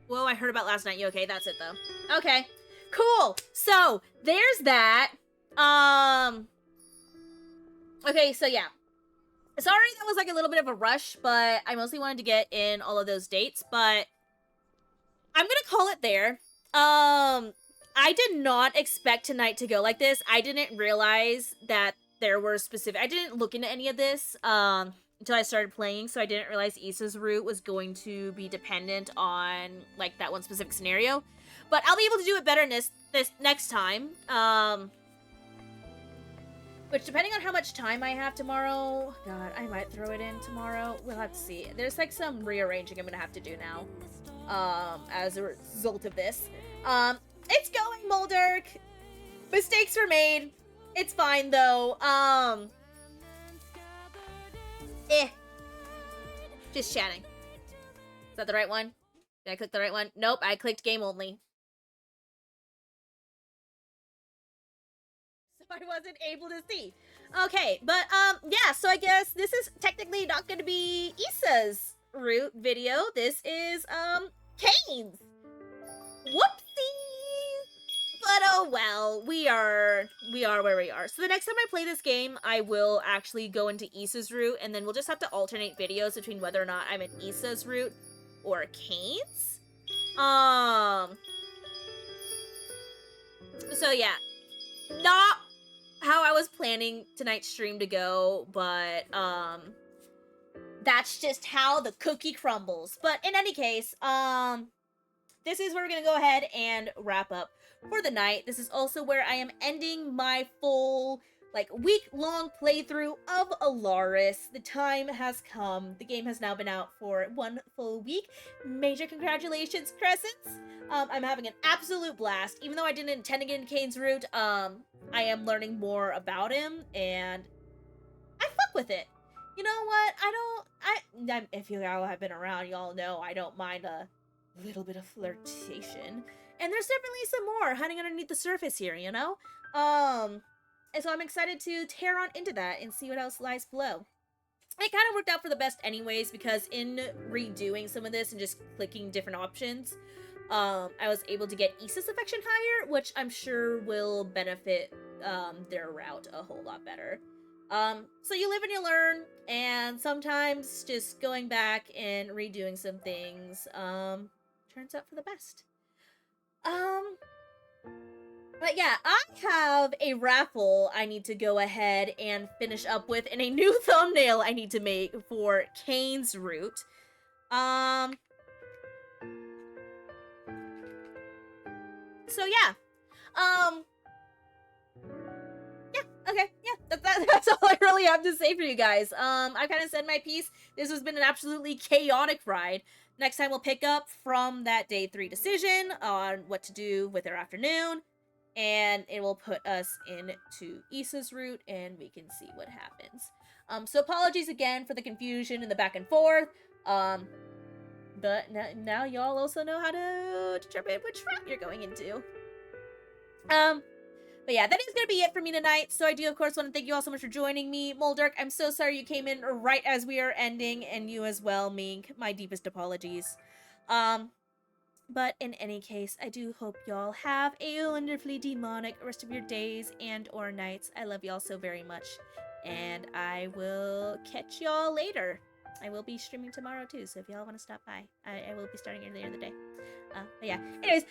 Whoa, I heard about last night. You okay? That's it, though. Okay. Cool. So, there's that. Okay, so yeah. Sorry that was like a little bit of a rush, but I mostly wanted to get in all of those dates, but I'm gonna call it there. I did not expect tonight to go like this. I didn't realize that there were specific... I didn't look into any of this, until I started playing, so I didn't realize Issa's route was going to be dependent on, like, that one specific scenario. But I'll be able to do it better this next time. Which, depending on how much time I have tomorrow... God, I might throw it in tomorrow. We'll have to see. There's, like, some rearranging I'm gonna have to do now. As a result of this. It's going, Moldark! Mistakes were made. It's fine, though. Just chatting. Is that the right one? Did I click the right one? Nope, I clicked game only. So I wasn't able to see. Okay, but, yeah, so I guess this is technically not going to be Issa's route video. This is, Kayn's. Whoopsies! But oh well, we are where we are. So the next time I play this game, I will actually go into Issa's route, and then we'll just have to alternate videos between whether or not I'm in Issa's route or Kayn's. So yeah, not how I was planning tonight's stream to go, but that's just how the cookie crumbles. But in any case, this is where we're gonna go ahead and wrap up for the night. This is also where I am ending my full, like, week-long playthrough of Alaris. The time has come. The game has now been out for 1 full week. Major congratulations, Crescents! I'm having an absolute blast. Even though I didn't intend to get in Kayn's route, I am learning more about him, and I fuck with it. You know what? If you all have been around, y'all know I don't mind a little bit of flirtation. And there's definitely some more hiding underneath the surface here, you know? And so I'm excited to tear on into that and see what else lies below. It kind of worked out for the best anyways, because in redoing some of this and just clicking different options, I was able to get Issa's affection higher, which I'm sure will benefit their route a whole lot better. So you live and you learn, and sometimes just going back and redoing some things, turns out for the best. But yeah, I have a raffle I need to go ahead and finish up with, and a new thumbnail I need to make for Kayn's route. So yeah. Okay, yeah, that's all I really have to say for you guys. I kind of said my piece. This has been an absolutely chaotic ride. Next time we'll pick up from that day 3 decision on what to do with our afternoon, and it will put us into Issa's route, and we can see what happens. So apologies again for the confusion and the back and forth. But now y'all also know how to determine which route you're going into. But yeah, that is going to be it for me tonight. So I do, of course, want to thank you all so much for joining me. Moldark, I'm so sorry you came in right as we are ending, and you as well, Mink. My deepest apologies. But in any case, I do hope y'all have a wonderfully demonic rest of your days and or nights. I love y'all so very much, and I will catch y'all later. I will be streaming tomorrow too, so if y'all want to stop by, I will be starting earlier in the day. But yeah, anyways,